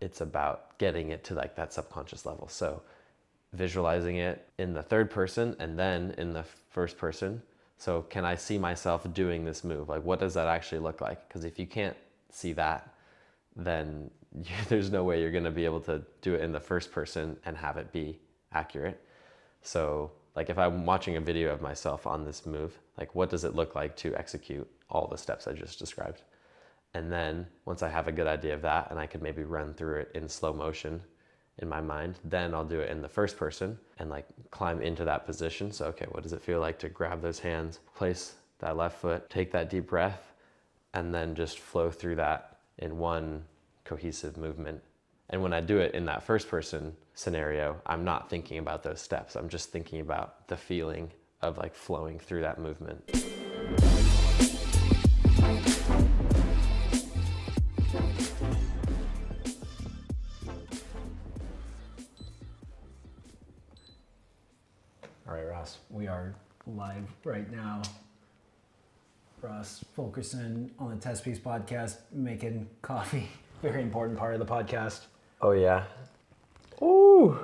it's about getting it to like that subconscious level. So visualizing it in the third person and then in the first person. So can I see myself doing this move? Like, what does that actually look like? Because if you can't see that, then there's no way you're going to be able to do it in the first person and have it be accurate. So like if I'm watching a video of myself on this move, like what does it look like to execute all the steps I just described? And then once I have a good idea of that and I can maybe run through it in slow motion in my mind, then I'll do it in the first person and like climb into that position. So, okay, what does it feel like to grab those hands, place that left foot, take that deep breath, and then just flow through that in one cohesive movement. And when I do it in that first person scenario, I'm not thinking about those steps. I'm just thinking about the feeling of like flowing through that movement. All right, Ross, we are live right now. Ross Fulkerson on the Testpiece podcast, making coffee. Very important part of the podcast. Oh yeah. Ooh.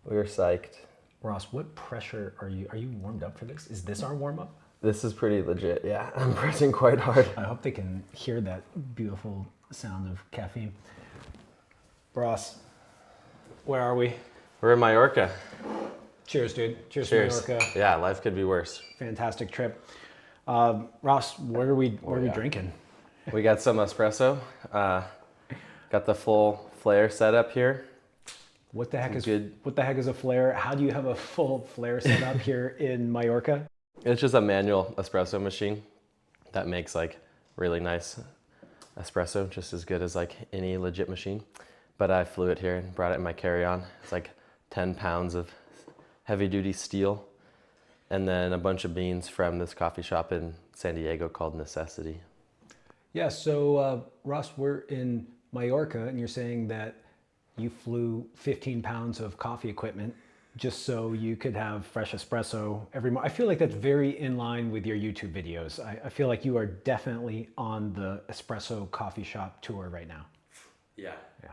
We're psyched. Ross, what pressure are you warmed up for this? Is this our warm up? This is pretty legit, yeah. I'm pressing quite hard. I hope they can hear that beautiful sound of caffeine. Ross, where are we? We're in Mallorca. Cheers, dude. Cheers. Cheers. To Mallorca. Yeah, life could be worse. Fantastic trip. Ross, what are we drinking? We got some espresso. Got the full flare set up here. What the heck is a flare? How do you have a full flare set up here in Mallorca? It's just a manual espresso machine that makes like really nice espresso, just as good as like any legit machine. But I flew it here and brought it in my carry-on. It's like 10 pounds of heavy duty steel. And then a bunch of beans from this coffee shop in San Diego called Necessity. Yeah, so Ross, we're in Mallorca and you're saying that you flew 15 pounds of coffee equipment just so you could have fresh espresso every morning. I feel like that's very in line with your YouTube videos. I feel like you are definitely on the espresso coffee shop tour right now. Yeah. Yeah.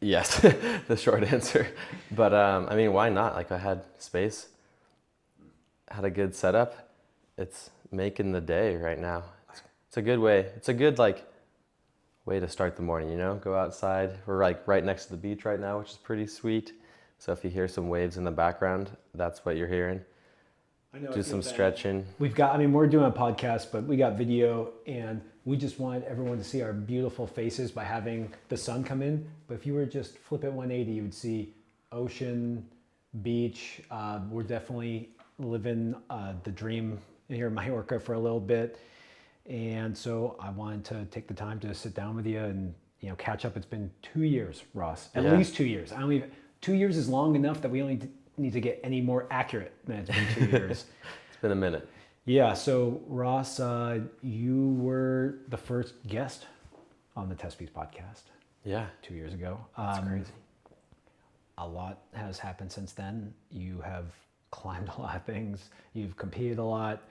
Yes, the short answer. But I mean, why not? Like I had space, had a good setup. It's making the day right now. It's a good way. It's a good like way to start the morning, you know? Go outside. We're like right next to the beach right now, which is pretty sweet. So if you hear some waves in the background, that's what you're hearing. I know. Do some stretching. We're doing a podcast, but we got video and we just wanted everyone to see our beautiful faces by having the sun come in. But if you were just flip it 180, you would see ocean, beach. We're definitely living the dream here in Mallorca for a little bit. And so I wanted to take the time to sit down with you and, you know, catch up. It's been 2 years, Ross, at least 2 years. 2 years is long enough that we only need to get any more accurate than it's been 2 years. It's been a minute. Yeah, so Ross, you were the first guest on the Testpiece podcast. Yeah. 2 years ago. That's crazy. A lot has happened since then. You have climbed a lot of things. You've competed a lot.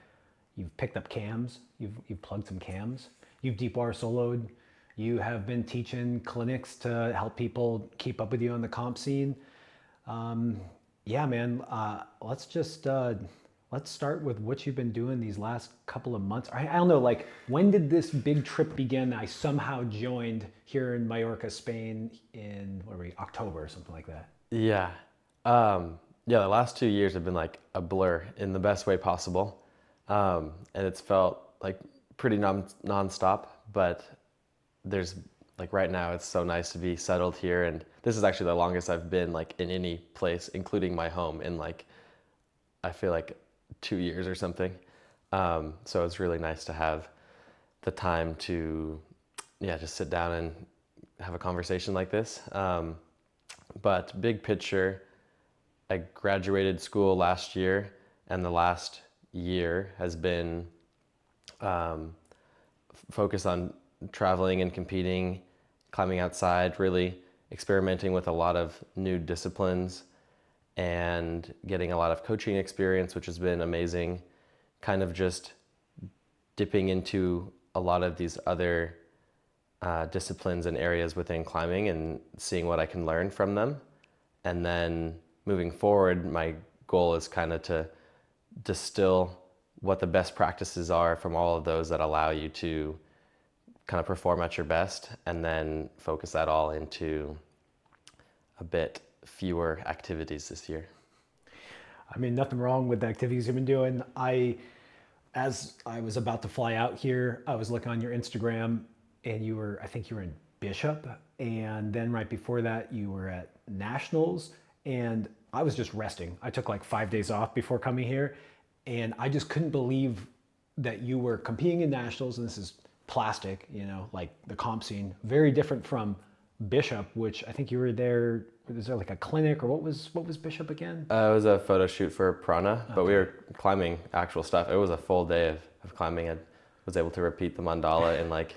You've picked up cams. You've plugged some cams. You've deep water soloed. You have been teaching clinics to help people keep up with you on the comp scene. Yeah, man. Let's start with what you've been doing these last couple of months. I don't know, like when did this big trip begin? I somehow joined here in Mallorca, Spain in October or something like that. Yeah. The last 2 years have been like a blur in the best way possible. And it's felt like pretty nonstop, but there's like right now it's so nice to be settled here. And this is actually the longest I've been like in any place, including my home in like, I feel like 2 years or something. So it's really nice to have the time to, just sit down and have a conversation like this. But big picture, I graduated school last year and the last year has been focused on traveling and competing, climbing outside, really experimenting with a lot of new disciplines and getting a lot of coaching experience, which has been amazing. Kind of just dipping into a lot of these other disciplines and areas within climbing and seeing what I can learn from them. And then moving forward, my goal is kind of to distill what the best practices are from all of those that allow you to kind of perform at your best, and then focus that all into a bit fewer activities this year. I mean, nothing wrong with the activities you've been doing. As I was about to fly out here, I was looking on your Instagram, and I think you were in Bishop, and then right before that you were at Nationals, and I was just resting. I took like 5 days off before coming here, and I just couldn't believe that you were competing in Nationals, and this is plastic, like the comp scene, very different from Bishop, which I think you were there. Was there like a clinic, or what was Bishop again? It was a photo shoot for Prana, but we were climbing actual stuff. It was a full day of climbing. I was able to repeat the mandala in like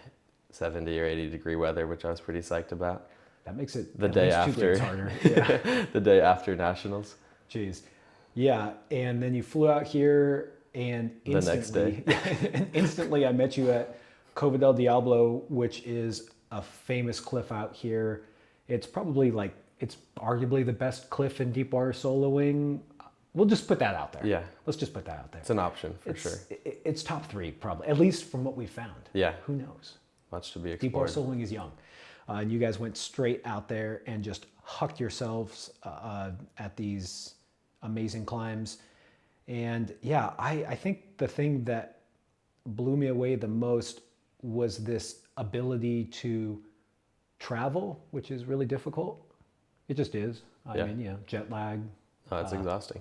70 or 80 degree weather, which I was pretty psyched about. That makes it the day after harder. Yeah. the day after Nationals. Jeez. Yeah, and then you flew out here, and instantly, the next day. and instantly I met you at Cova del Diablo, which is a famous cliff out here. It's arguably the best cliff in deep water soloing. We'll just put that out there. Yeah. Let's just put that out there. It's an option for sure. It's top 3 probably, at least from what we found. Yeah. Who knows? Much to be explored. Deep water soloing is young. And you guys went straight out there and just hucked yourselves at these amazing climbs. And yeah, I think the thing that blew me away the most was this ability to travel, which is really difficult. It just is. I mean, jet lag. Oh, it's exhausting.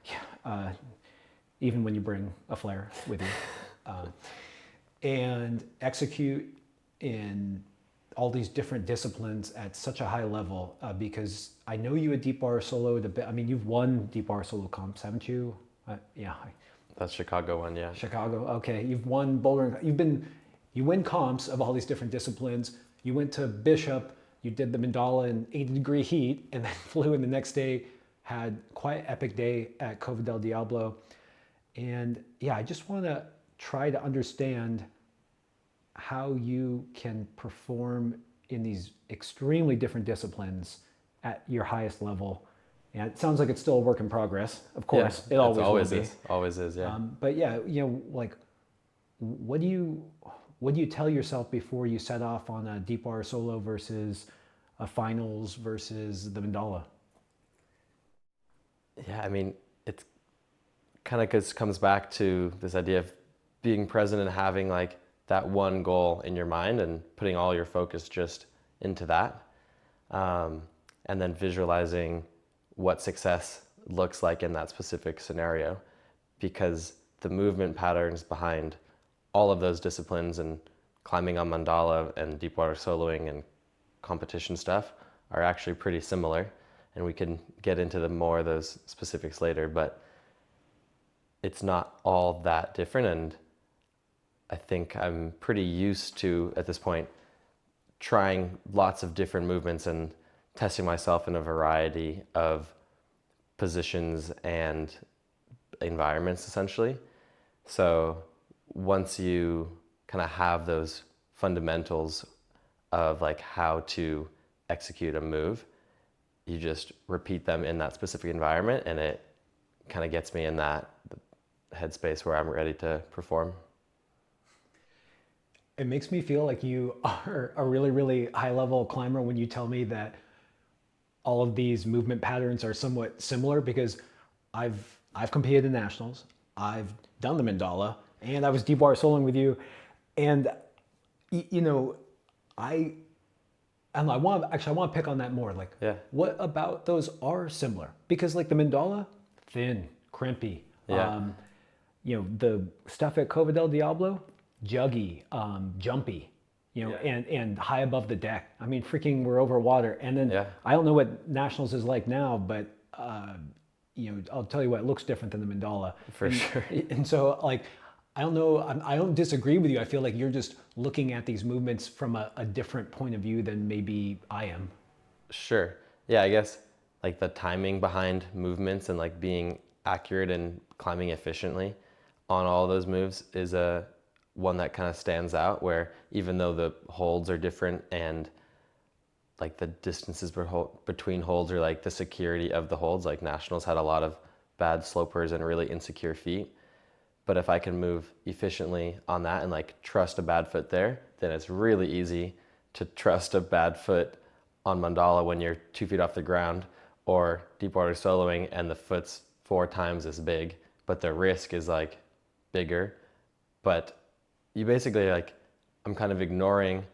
Yeah, even when you bring a flare with you. And execute in all these different disciplines at such a high level, because I know you had deep water soloed a bit. I mean, you've won deep water solo comps, haven't you? Yeah. That's Chicago one, yeah. Chicago, okay. You've won bouldering. You win comps of all these different disciplines. You went to Bishop, you did the mandala in 80 degree heat, and then flew in the next day, had quite an epic day at Cova del Diablo. And yeah, I just want to try to understand how you can perform in these extremely different disciplines at your highest level. And it sounds like it's still a work in progress. Of course, Yeah, it always will be. is. Always is, yeah. But yeah, like, what do you tell yourself before you set off on a deep water solo versus a finals versus the mandala? Yeah, I mean, it's kind of comes back to this idea of being present and having like that one goal in your mind and putting all your focus just into that. And then visualizing what success looks like in that specific scenario, because the movement patterns behind all of those disciplines and climbing on mandala and deep water soloing and competition stuff are actually pretty similar. And we can get into more of those specifics later, but it's not all that different. And I think I'm pretty used to, at this point, trying lots of different movements and testing myself in a variety of positions and environments, essentially. So once you kind of have those fundamentals of like how to execute a move, you just repeat them in that specific environment, and it kind of gets me in that headspace where I'm ready to perform. It makes me feel like you are a really, really high level climber when you tell me that all of these movement patterns are somewhat similar, because I've competed in nationals, I've done the mandala, and I was deep water soloing with you. And I want to pick on that more. Like, Yeah. What about those are similar? Because like the mandala, thin, crimpy. Yeah. The stuff at Cova del Diablo, juggy, jumpy, and high above the deck. I mean, freaking, we're over water. And then I don't know what nationals is like now, but I'll tell you what, it looks different than the mandala. For sure. And so like, I don't know, I don't disagree with you. I feel like you're just looking at these movements from a different point of view than maybe I am. Sure. Yeah, I guess like the timing behind movements and like being accurate and climbing efficiently on all those moves is a one that kind of stands out, where even though the holds are different and like the distances between holds, or like the security of the holds, like nationals had a lot of bad slopers and really insecure feet. But if I can move efficiently on that and like trust a bad foot there, then it's really easy to trust a bad foot on mandala when you're 2 feet off the ground, or deep water soloing and the foot's 4 times as big, but the risk is like bigger. But you basically like, I'm kind of ignoring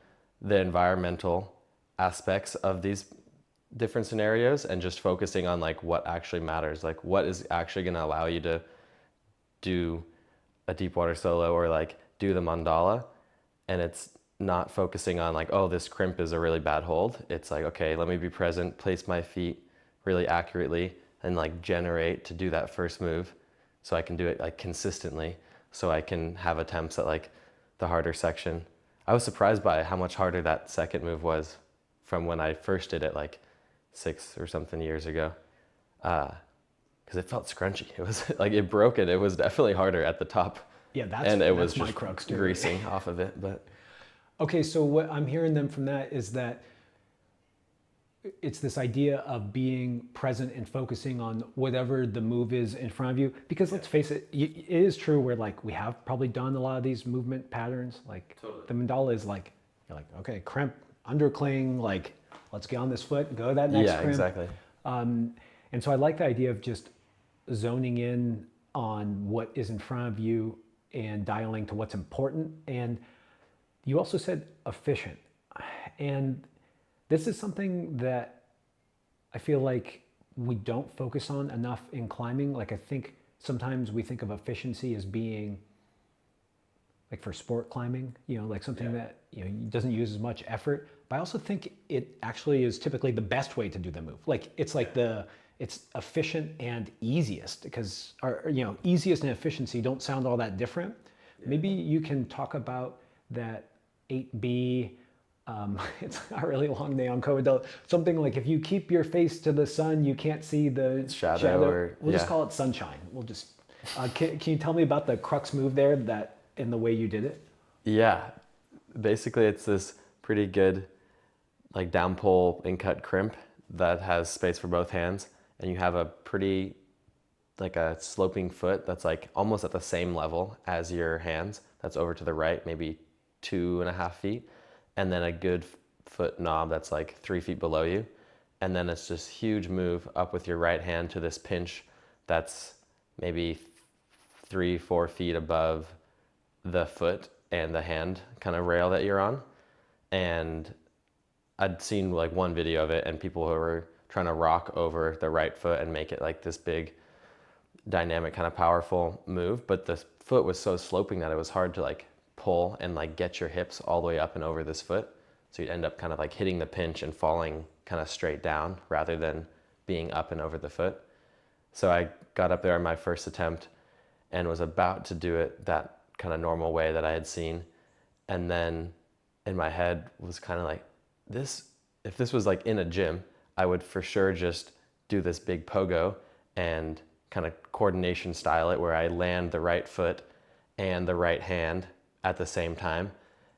the environmental aspects of these different scenarios and just focusing on like what actually matters, like what is actually going to allow you to do a deep water solo or like do the mandala. And it's not focusing on like, oh, this crimp is a really bad hold. It's like, okay, let me be present, place my feet really accurately, and like generate to do that first move so I can do it like consistently, so I can have attempts at like the harder section. I was surprised by how much harder that second move was from when I first did it like 6 or something years ago. Because it felt scrunchy. It was like it broke it. It was definitely harder at the top. Yeah, and it was my just crux too. greasing off of it. But okay, so what I'm hearing them from that is that it's this idea of being present and focusing on whatever the move is in front of you. Because let's face it, it is true where like we have probably done a lot of these movement patterns. Like Totally. the mandala is like, you're like, okay, crimp, undercling, like let's get on this foot, go to that next crimp. Exactly. And so I like the idea of just zoning in on what is in front of you and dialing to what's important. And you also said efficient. And this is something that I feel like we don't focus on enough in climbing. Like I think sometimes we think of efficiency as being like for sport climbing, like something that doesn't use as much effort. But I also think it actually is typically the best way to do the move. Like it's like it's efficient and easiest, because easiest and efficiency don't sound all that different. Maybe you can talk about that 8B. It's a really long name on code. Something like if you keep your face to the sun, you can't see the shadow. Or, we'll just call it sunshine. We'll just. Can you tell me about the crux move there, that in the way you did it? Yeah, basically it's this pretty good like down pull in cut crimp that has space for both hands, and you have a pretty like a sloping foot that's like almost at the same level as your hands. That's over to the right, maybe 2.5 feet. And then a good foot knob that's like 3 feet below you. And then it's this huge move up with your right hand to this pinch that's maybe 3-4 feet above the foot and the hand kind of rail that you're on. And I'd seen like one video of it, and people who were trying to rock over the right foot and make it like this big dynamic kind of powerful move. But the foot was so sloping that it was hard to like pull and like get your hips all the way up and over this foot. So you'd end up kind of like hitting the pinch and falling kind of straight down rather than being up and over the foot. So I got up there on my first attempt and was about to do it that kind of normal way that I had seen. And then in my head was kind of like, if this was like in a gym, I would for sure just do this big pogo and kind of coordination style it, where I land the right foot and the right hand at the same time,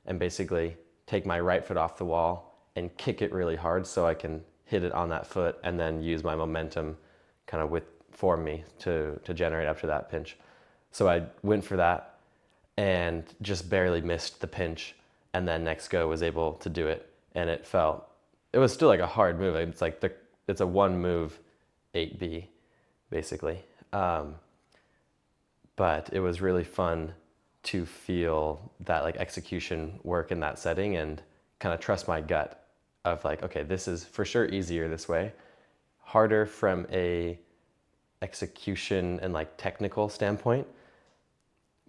and basically take my right foot off the wall and kick it really hard so I can hit it on that foot, and then use my momentum kind of for me to generate up to that pinch. So I went for that and just barely missed the pinch, and then next go was able to do it. And it was still like a hard move. It's like it's a one move 8B basically. But it was really fun to feel that like execution work in that setting, and kind of trust my gut of like, okay, this is for sure easier this way, harder from a execution and like technical standpoint,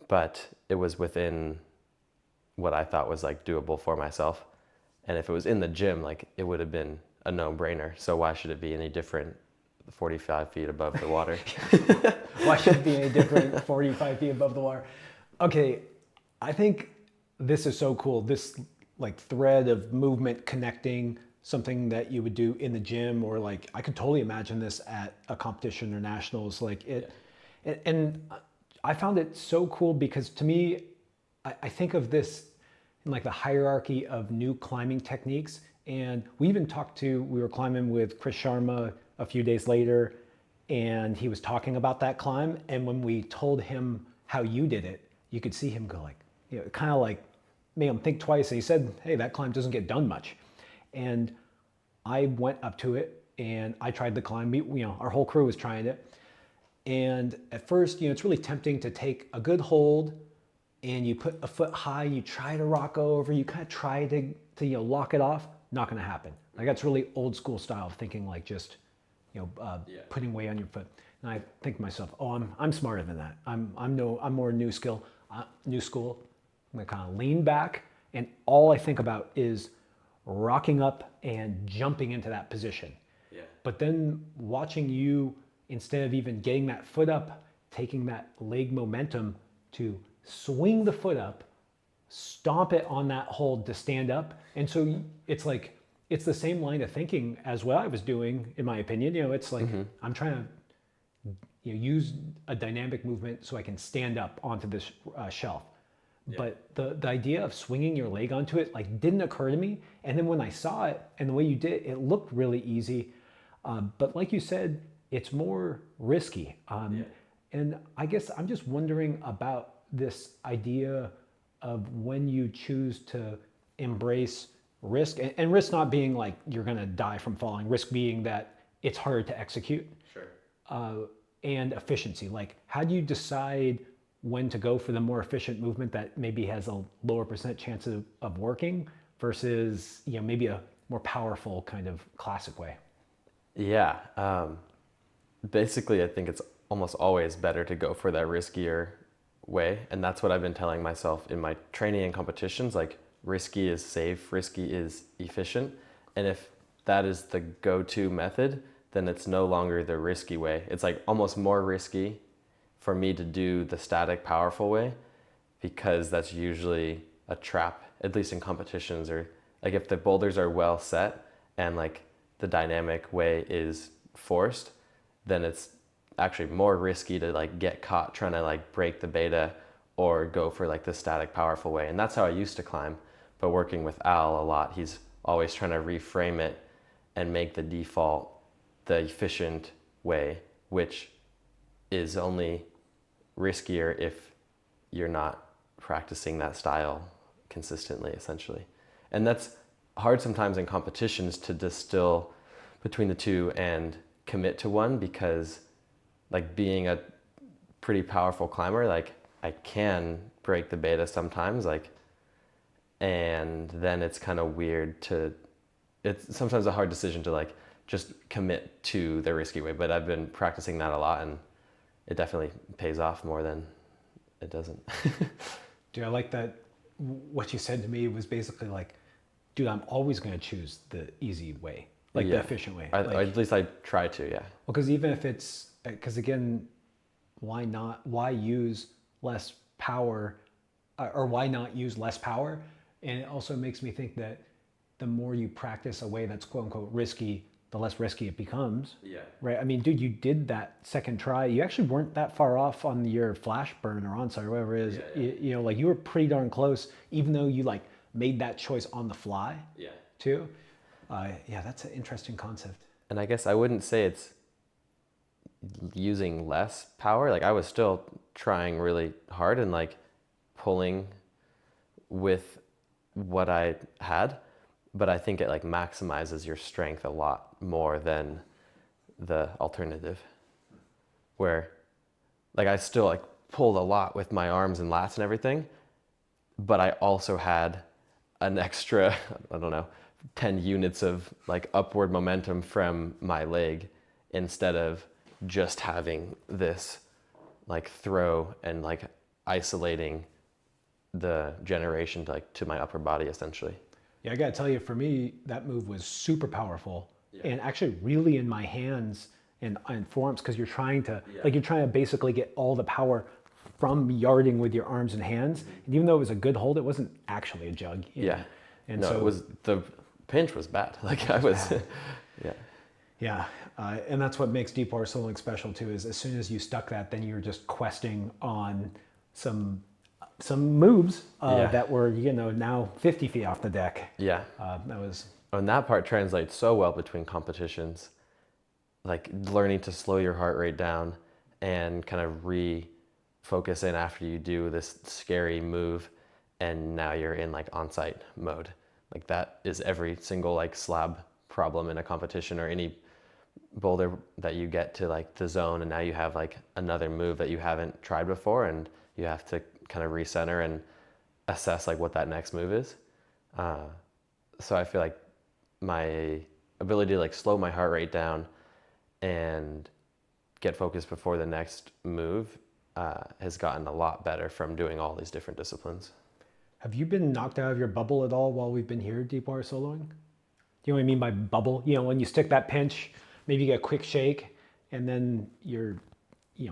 but it was within what I thought was like doable for myself. And if it was in the gym, like it would have been a no-brainer. So why should it be any different 45 feet above the water? Why should it be any different 45 feet above the water? Okay, I think this is so cool. This like thread of movement connecting something that you would do in the gym, or like I could totally imagine this at a competition or nationals. Like it, and I found it so cool because to me, I think of this in like the hierarchy of new climbing techniques. And we were climbing with Chris Sharma a few days later, and he was talking about that climb. And when we told him how you did it, you could see him go like, kind of like made him think twice. And he said, hey, that climb doesn't get done much. And I went up to it and I tried the climb. Our whole crew was trying it. And at first, it's really tempting to take a good hold and you put a foot high, you try to rock over, you kind of try to lock it off. Not going to happen. Like that's really old school style of thinking, like just putting weight on your foot. And I think to myself, oh, I'm smarter than that. I'm more new school. I'm gonna kind of lean back, and all I think about is rocking up and jumping into that position. Yeah. But then watching you, instead of even getting that foot up, taking that leg momentum to swing the foot up, stomp it on that hold to stand up. And so it's like, it's the same line of thinking as what I was doing, in my opinion. It's like, I'm trying to use a dynamic movement so I can stand up onto this shelf. Yeah. But the idea of swinging your leg onto it like didn't occur to me. And then when I saw it and the way you did it looked really easy. But like you said, it's more risky. And I guess I'm just wondering about this idea of when you choose to embrace risk, and risk not being like you're going to die from falling, risk being that it's hard to execute. Sure. And efficiency. Like, how do you decide when to go for the more efficient movement that maybe has a lower % chance of working versus, maybe a more powerful kind of classic way? Yeah. Basically, I think it's almost always better to go for that riskier way. And that's what I've been telling myself in my training and competitions. Like, risky is safe, risky is efficient. And if that is the go-to method, then it's no longer the risky way. It's like almost more risky for me to do the static, powerful way, because that's usually a trap, at least in competitions. Or like if the boulders are well set and like the dynamic way is forced, then it's actually more risky to like get caught trying to like break the beta or go for like the static, powerful way. And that's how I used to climb. But working with Al a lot, he's always trying to reframe it and make the default the efficient way, which is only riskier if you're not practicing that style consistently, essentially. And that's hard sometimes in competitions to distill between the two and commit to one, because like being a pretty powerful climber, like I can break the beta sometimes, like, and then it's kind of weird it's sometimes a hard decision to like just commit to the risky way. But I've been practicing that a lot, and it definitely pays off more than it doesn't. Dude, I like that. What you said to me was basically like, dude, I'm always going to choose the easy way, like the efficient way. At least I try to, yeah. Well, because even if because again, why use less power, or why not use less power? And it also makes me think that the more you practice a way that's quote unquote risky, the less risky it becomes. Yeah. Right. I mean, dude, you did that second try. You actually weren't that far off on your flash burn or onside or whatever it is. Yeah. Like you were pretty darn close, even though you like made that choice on the fly. Yeah. Too. Yeah, that's an interesting concept. And I guess I wouldn't say it's using less power. Like I was still trying really hard and like pulling with what I had, but I think it like maximizes your strength a lot more than the alternative, where like I still like pulled a lot with my arms and lats and everything, but I also had an extra, I don't know, 10 units of like upward momentum from my leg, instead of just having this like throw and like isolating the generation to my upper body, essentially. Yeah, I gotta tell you, for me, that move was super powerful, and actually really in my hands and forearms, because you're trying to basically get all the power from yarding with your arms and hands. And even though it was a good hold, it wasn't actually a jug. Yeah. And no, so it was, the pinch was bad. Like I was, yeah. Yeah, and that's what makes deep water soloing special too, is as soon as you stuck that, then you're just questing on some some moves Yeah. that were, now 50 feet off the deck. Yeah. That was, And that part translates so well between competitions, like learning to slow your heart rate down and kind of refocus in after you do this scary move, and now you're in like on-site mode. Like that is every single like slab problem in a competition or any boulder that you get to like the zone, and now you have like another move that you haven't tried before, and you have to kind of recenter and assess like what that next move is. So I feel like my ability to like slow my heart rate down and get focused before the next move has gotten a lot better from doing all these different disciplines. have you been knocked out of your bubble at all while we've been here deep water soloing? Do you know what I mean by bubble? When you stick that pinch, maybe you get a quick shake, and then you're,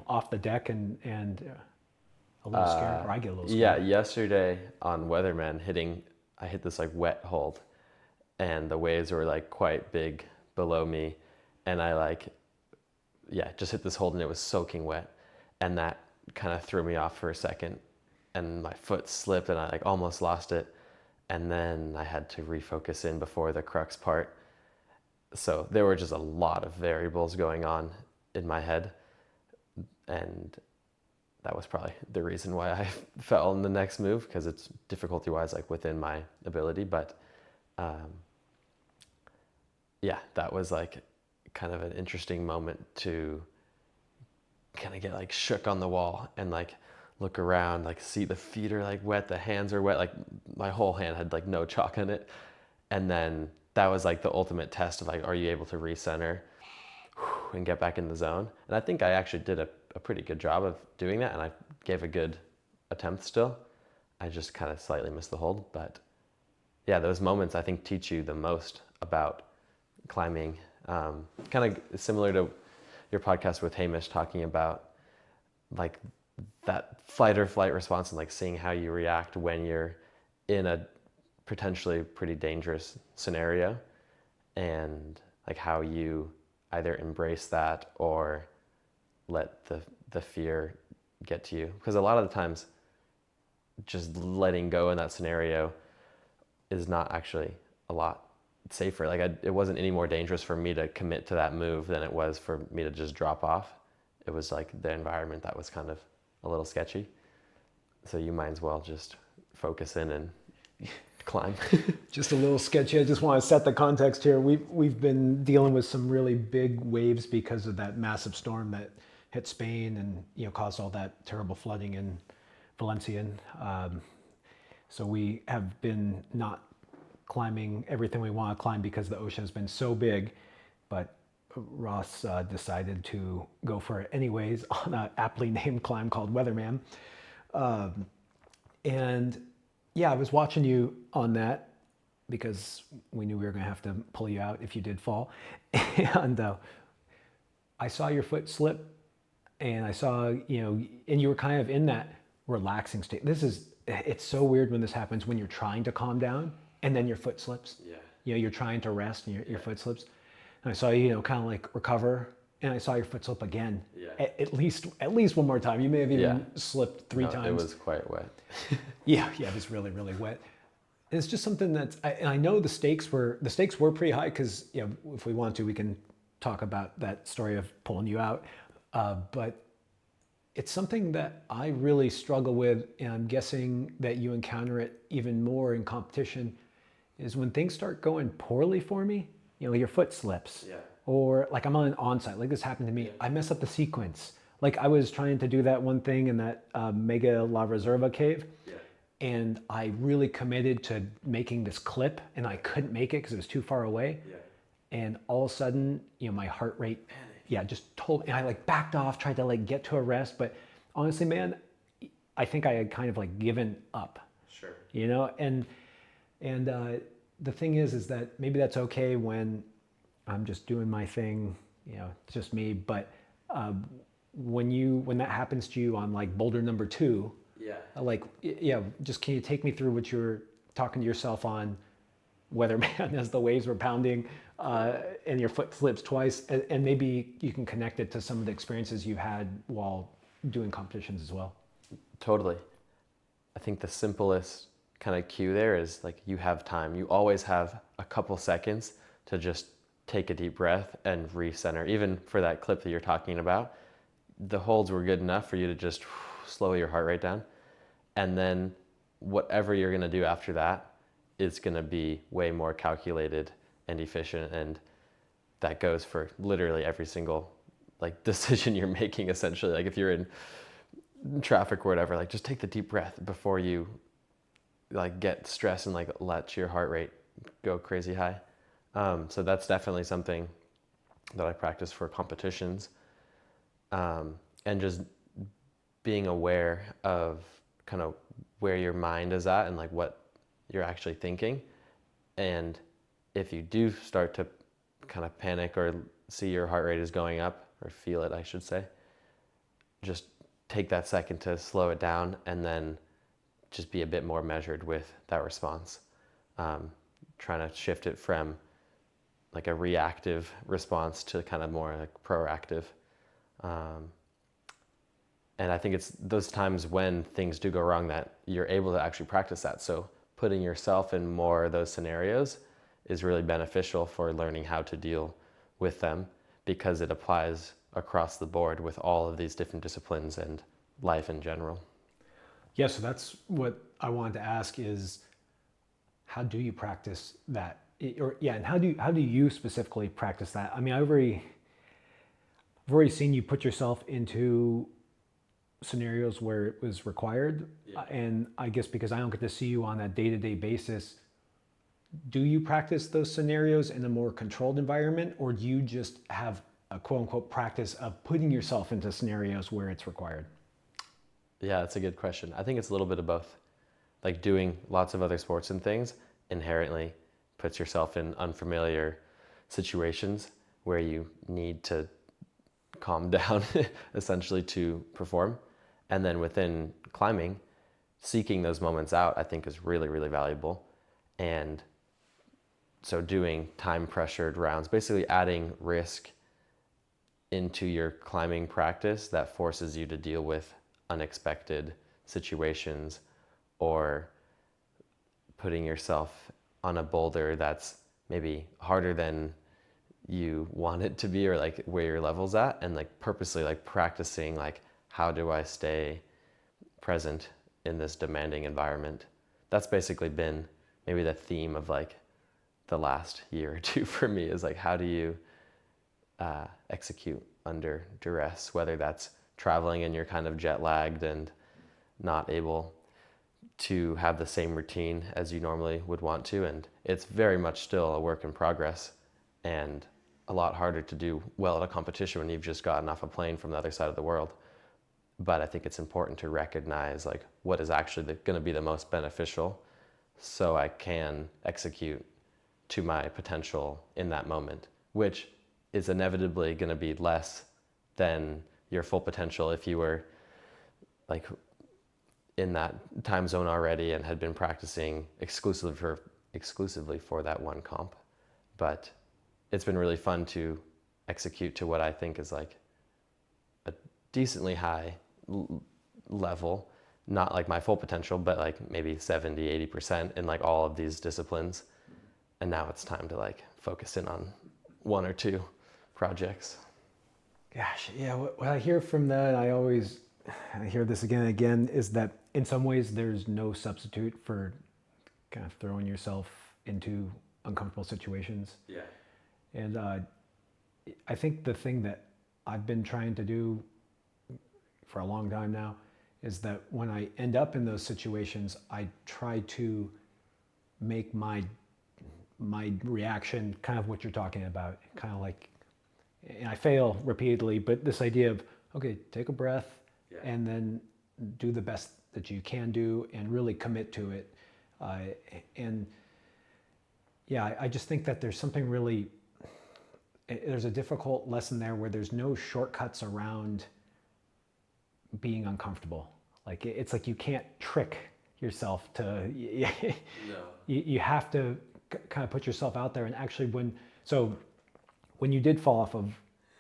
off the deck and a little scared, or I get a little Yeah, scared. yesterday on Weatherman I hit this like wet hold, and the waves were like quite big below me, and I like, just hit this hold and it was soaking wet, and that kind of threw me off for a second, and my foot slipped and I like almost lost it, and then I had to refocus in before the crux part. So there were just a lot of variables going on in my head, and that was probably the reason why I fell in the next move, because it's difficulty-wise like within my ability. But that was like kind of an interesting moment to kind of get like shook on the wall and like look around, like see the feet are like wet, the hands are wet, like my whole hand had like no chalk in it. And then that was like the ultimate test of like, are you able to recenter and get back in the zone? And I think I actually did a pretty good job of doing that, and I gave a good attempt still. I just kind of slightly missed the hold. But yeah, those moments I think teach you the most about climbing. Kind of similar to your podcast with Hamish talking about like that fight or flight response, and like seeing how you react when you're in a potentially pretty dangerous scenario, and like how you either embrace that or let the fear get to you. Because a lot of the times just letting go in that scenario is not actually a lot safer. Like it wasn't any more dangerous for me to commit to that move than it was for me to just drop off. It was like the environment that was kind of a little sketchy. So you might as well just focus in and climb. Just a little sketchy. I just want to set the context here. We've been dealing with some really big waves because of that massive storm that hit Spain and caused all that terrible flooding in Valencia. So we have been not climbing everything we want to climb because the ocean has been so big. But Ross decided to go for it anyways on an aptly named climb called Weatherman. And yeah, I was watching you on that because we knew we were going to have to pull you out if you did fall. And I saw your foot slip, and I saw, and you were kind of in that relaxing state. It's so weird when this happens, when you're trying to calm down and then your foot slips. Yeah. You're trying to rest and your foot slips. And I saw you, kind of like recover, and I saw your foot slip again. Yeah. At least one more time. You may have even slipped three times. It was quite wet. Yeah, it was really, really wet. It's just something that I know the stakes were pretty high, because if we want to, we can talk about that story of pulling you out. But it's something that I really struggle with, and I'm guessing that you encounter it even more in competition, is when things start going poorly for me, your foot slips. Yeah. Or like I'm on an onsite, like this happened to me. I mess up the sequence. Like I was trying to do that one thing in that Mega La Reserva cave. Yeah. And I really committed to making this clip, and I couldn't make it because it was too far away. Yeah. And all of a sudden, my heart rate, just totally, and I like backed off, tried to like get to a rest. But honestly, man, I think I had kind of like given up. Sure. And the thing is that maybe that's okay when I'm just doing my thing, it's just me. But when that happens to you on like boulder number 2, just can you take me through what you're talking to yourself on Weatherman as the waves were pounding and your foot slips twice, and maybe you can connect it to some of the experiences you've had while doing competitions as well. Totally. I think the simplest kind of cue there is like you have time. You always have a couple seconds to just take a deep breath and recenter. Even for that clip that you're talking about, the holds were good enough for you to just slow your heart rate down. And then whatever you're going to do after that is going to be way more calculated and efficient. And that goes for literally every single like decision you're making, essentially. Like if you're in traffic or whatever, like just take the deep breath before you like get stressed and like let your heart rate go crazy high. So that's definitely something that I practice for competitions. And just being aware of kind of where your mind is at and like what you're actually thinking. And if you do start to kind of panic or see your heart rate is going up, or feel it, I should say, just take that second to slow it down and then just be a bit more measured with that response. Trying to shift it from like a reactive response to kind of more like proactive. And I think it's those times when things do go wrong that you're able to actually practice that. So putting yourself in more of those scenarios is really beneficial for learning how to deal with them, because it applies across the board with all of these different disciplines and life in general. Yeah, so that's what I wanted to ask is, how do you practice that? And how do you specifically practice that? I mean, I've already seen you put yourself into scenarios where it was required. Yeah. And I guess because I don't get to see you on a day-to-day basis, do you practice those scenarios in a more controlled environment, or do you just have a quote unquote practice of putting yourself into scenarios where it's required? Yeah, that's a good question. I think it's a little bit of both. Like doing lots of other sports and things inherently puts yourself in unfamiliar situations where you need to calm down essentially to perform. And then within climbing, seeking those moments out, I think is really, really valuable. And so doing time pressured rounds, basically adding risk into your climbing practice that forces you to deal with unexpected situations, or putting yourself on a boulder that's maybe harder than you want it to be, or like where your level's at, and like purposely like practicing like, how do I stay present in this demanding environment? That's basically been maybe the theme of like the last year or two for me, is like, how do you execute under duress, whether that's traveling and you're kind of jet lagged and not able to have the same routine as you normally would want to. And it's very much still a work in progress, and a lot harder to do well at a competition when you've just gotten off a plane from the other side of the world. But I think it's important to recognize like what is actually going to be the most beneficial, so I can execute to my potential in that moment, which is inevitably going to be less than your full potential if you were like in that time zone already and had been practicing exclusively for that one comp. But it's been really fun to execute to what I think is like a decently high level, not like my full potential, but like maybe 70-80% in like all of these disciplines. And now it's time to like focus in on one or two projects. Gosh, yeah, what I hear from that, I hear this again and again, is that in some ways there's no substitute for kind of throwing yourself into uncomfortable situations. Yeah. And I think the thing that I've been trying to do for a long time now is that when I end up in those situations, I try to make my reaction kind of what you're talking about, kind of like, and I fail repeatedly, but this idea of, okay, take a breath, yeah, and then do the best that you can do and really commit to it. And yeah, I just think that there's something really, there's a difficult lesson there where there's no shortcuts around being uncomfortable. Like it's like you can't trick yourself to, no. You have to kind of put yourself out there. And actually when you did fall off of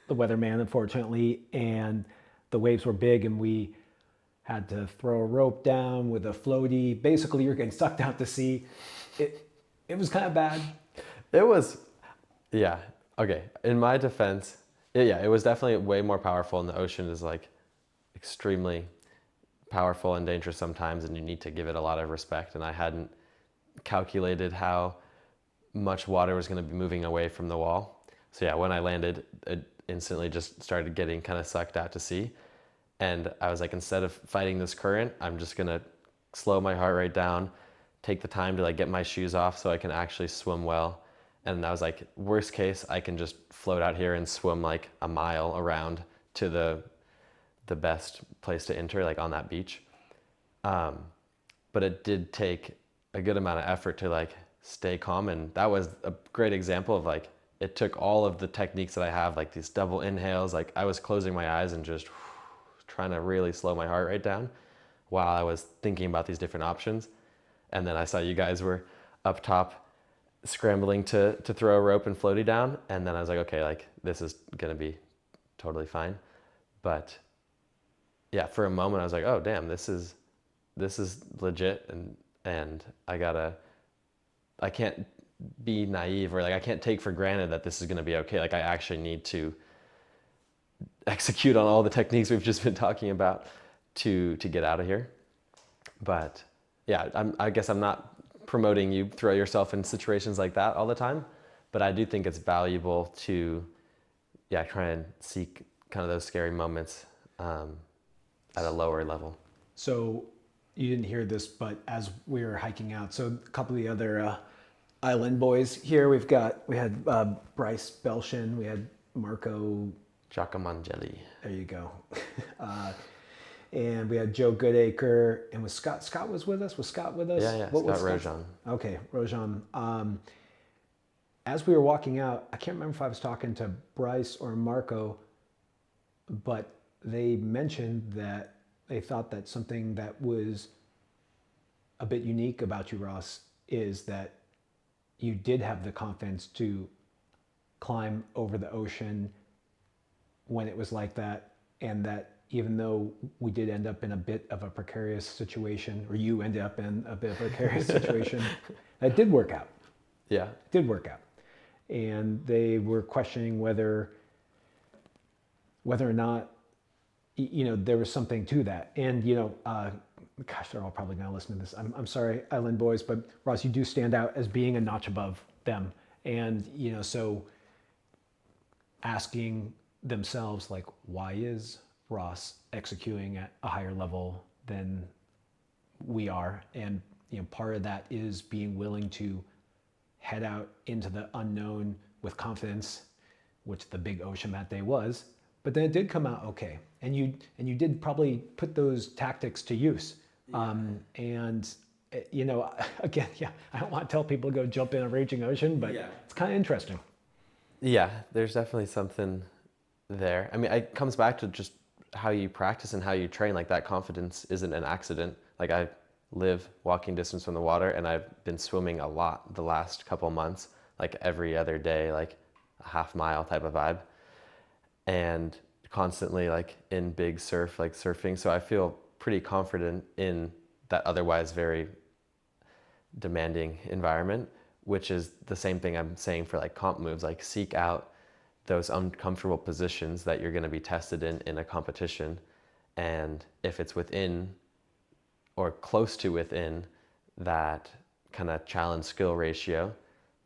the Weatherman, unfortunately, and the waves were big, and we had to throw a rope down with a floaty. Basically, you're getting sucked out to sea. It was kind of bad. It was, yeah. Okay. In my defense, it was definitely way more powerful, and the ocean is like extremely powerful and dangerous sometimes, and you need to give it a lot of respect. And I hadn't calculated how much water was going to be moving away from the wall. So yeah, when I landed, it instantly just started getting kind of sucked out to sea. And I was like, instead of fighting this current, I'm just going to slow my heart rate down, take the time to like get my shoes off so I can actually swim well. And I was like, worst case, I can just float out here and swim like a mile around to the best place to enter, like on that beach. But it did take a good amount of effort to like stay calm. And that was a great example of like, it took all of the techniques that I have, like these double inhales. Like I was closing my eyes and just trying to really slow my heart rate down while I was thinking about these different options. And then I saw you guys were up top scrambling to throw a rope and floaty down. And then I was like, okay, like this is going to be totally fine. But yeah, for a moment I was like, oh damn, this is legit. And I can't be naive, or like I can't take for granted that this is going to be okay. Like I actually need to execute on all the techniques we've just been talking about to get out of here. But yeah, I guess I'm not promoting you throw yourself in situations like that all the time, but I do think it's valuable to try and seek kind of those scary moments at a lower level. So you didn't hear this, but as we were hiking out, so a couple of the other island boys here, we had Bryce Belshin, we had Marco Giacomangeli. There you go. And we had Joe Goodacre, and was Scott. Scott was with us. Was Scott with us? Yeah. What Scott Rojan. Okay, Rojan. As we were walking out, I can't remember if I was talking to Bryce or Marco, but they mentioned that they thought that something that was a bit unique about you, Ross, is that you did have the confidence to climb over the ocean when it was like that, and that even though we did end up in a bit of a precarious situation, or you ended up in a bit of a precarious situation, that did work out. Yeah. It did work out. And they were questioning whether or not, there was something to that. And, gosh, they're all probably going to listen to this. I'm sorry, Island Boys, but Ross, you do stand out as being a notch above them. And, so asking themselves, like, why is Ross executing at a higher level than we are? And, part of that is being willing to head out into the unknown with confidence, which the big ocean that day was. But then it did come out okay. And you did probably put those tactics to use. Yeah. Again, I don't want to tell people to go jump in a raging ocean, but it's kind of interesting. Yeah, there's definitely something there. I mean, it comes back to just how you practice and how you train. Like that confidence isn't an accident. Like I live walking distance from the water, and I've been swimming a lot the last couple months, like every other day, like a half mile type of vibe, and constantly like in big surf, like surfing. So I feel pretty confident in that otherwise very demanding environment, which is the same thing I'm saying for like comp moves. Like seek out those uncomfortable positions that you're going to be tested in a competition, and if it's within or close to within that kind of challenge skill ratio,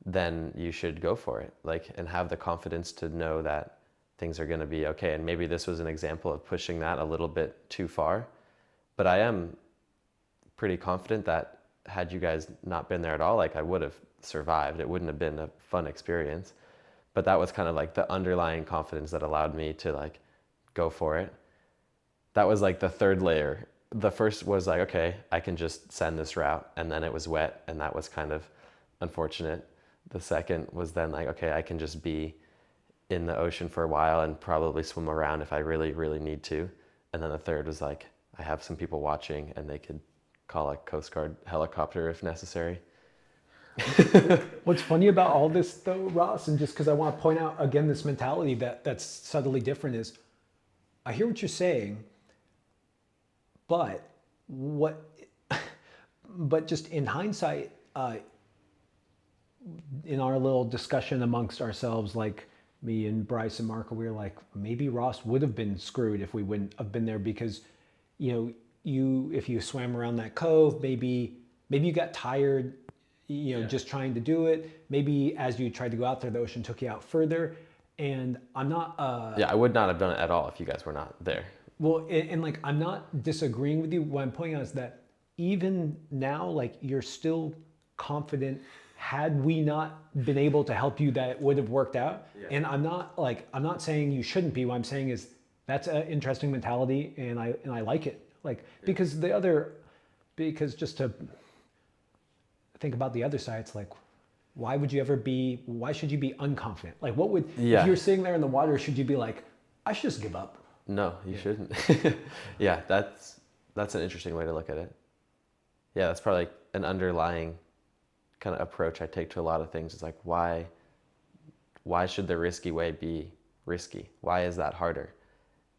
then you should go for it, like, and have the confidence to know that things are going to be okay. And maybe this was an example of pushing that a little bit too far, but I am pretty confident that had you guys not been there at all, like I would have survived. It wouldn't have been a fun experience, but that was kind of like the underlying confidence that allowed me to like go for it. That was like the third layer. The first was like, okay, I can just send this route, and then it was wet, and that was kind of unfortunate. The second was then like, okay, I can just be in the ocean for a while and probably swim around if I really, really need to. And then the third was like, I have some people watching, and they could call a Coast Guard helicopter if necessary. What's funny about all this though, Ross, and just because I want to point out again this mentality that's subtly different, is I hear what you're saying, But what, but just in hindsight, in our little discussion amongst ourselves, like me and Bryce and Marco, we were like, maybe Ross would have been screwed if we wouldn't have been there because, if you swam around that cove, maybe you got tired, just trying to do it. Maybe as you tried to go out there, the ocean took you out further. And I'm not. Yeah, I would not have done it at all if you guys were not there. Well, and like I'm not disagreeing with you. What I'm pointing out is that even now, like you're still confident. Had we not been able to help you, that it would have worked out. Yeah. And I'm not saying you shouldn't be. What I'm saying is that's an interesting mentality, and I like it. Like because just to think about the other side, it's like, why should you be unconfident? Like if you're sitting there in the water, should you be like, I should just give up? No, you shouldn't. Yeah, that's an interesting way to look at it. Yeah, that's probably an underlying kind of approach I take to a lot of things. It's like, why should the risky way be risky? Why is that harder?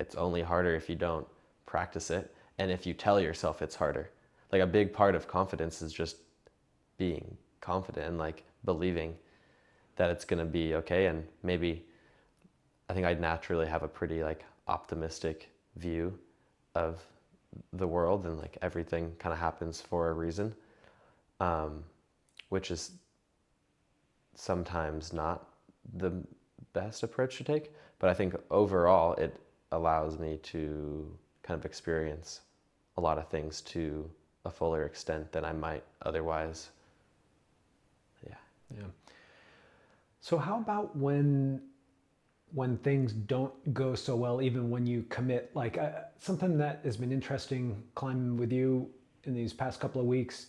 It's only harder if you don't practice it, and if you tell yourself it's harder. Like a big part of confidence is just being confident and like believing that it's going to be okay. And maybe I think I naturally have a pretty like optimistic view of the world, and like everything kind of happens for a reason, which is sometimes not the best approach to take, but I think overall it allows me to kind of experience a lot of things to a fuller extent than I might otherwise. Yeah. So how about when things don't go so well, even when you commit? Like something that has been interesting climbing with you in these past couple of weeks,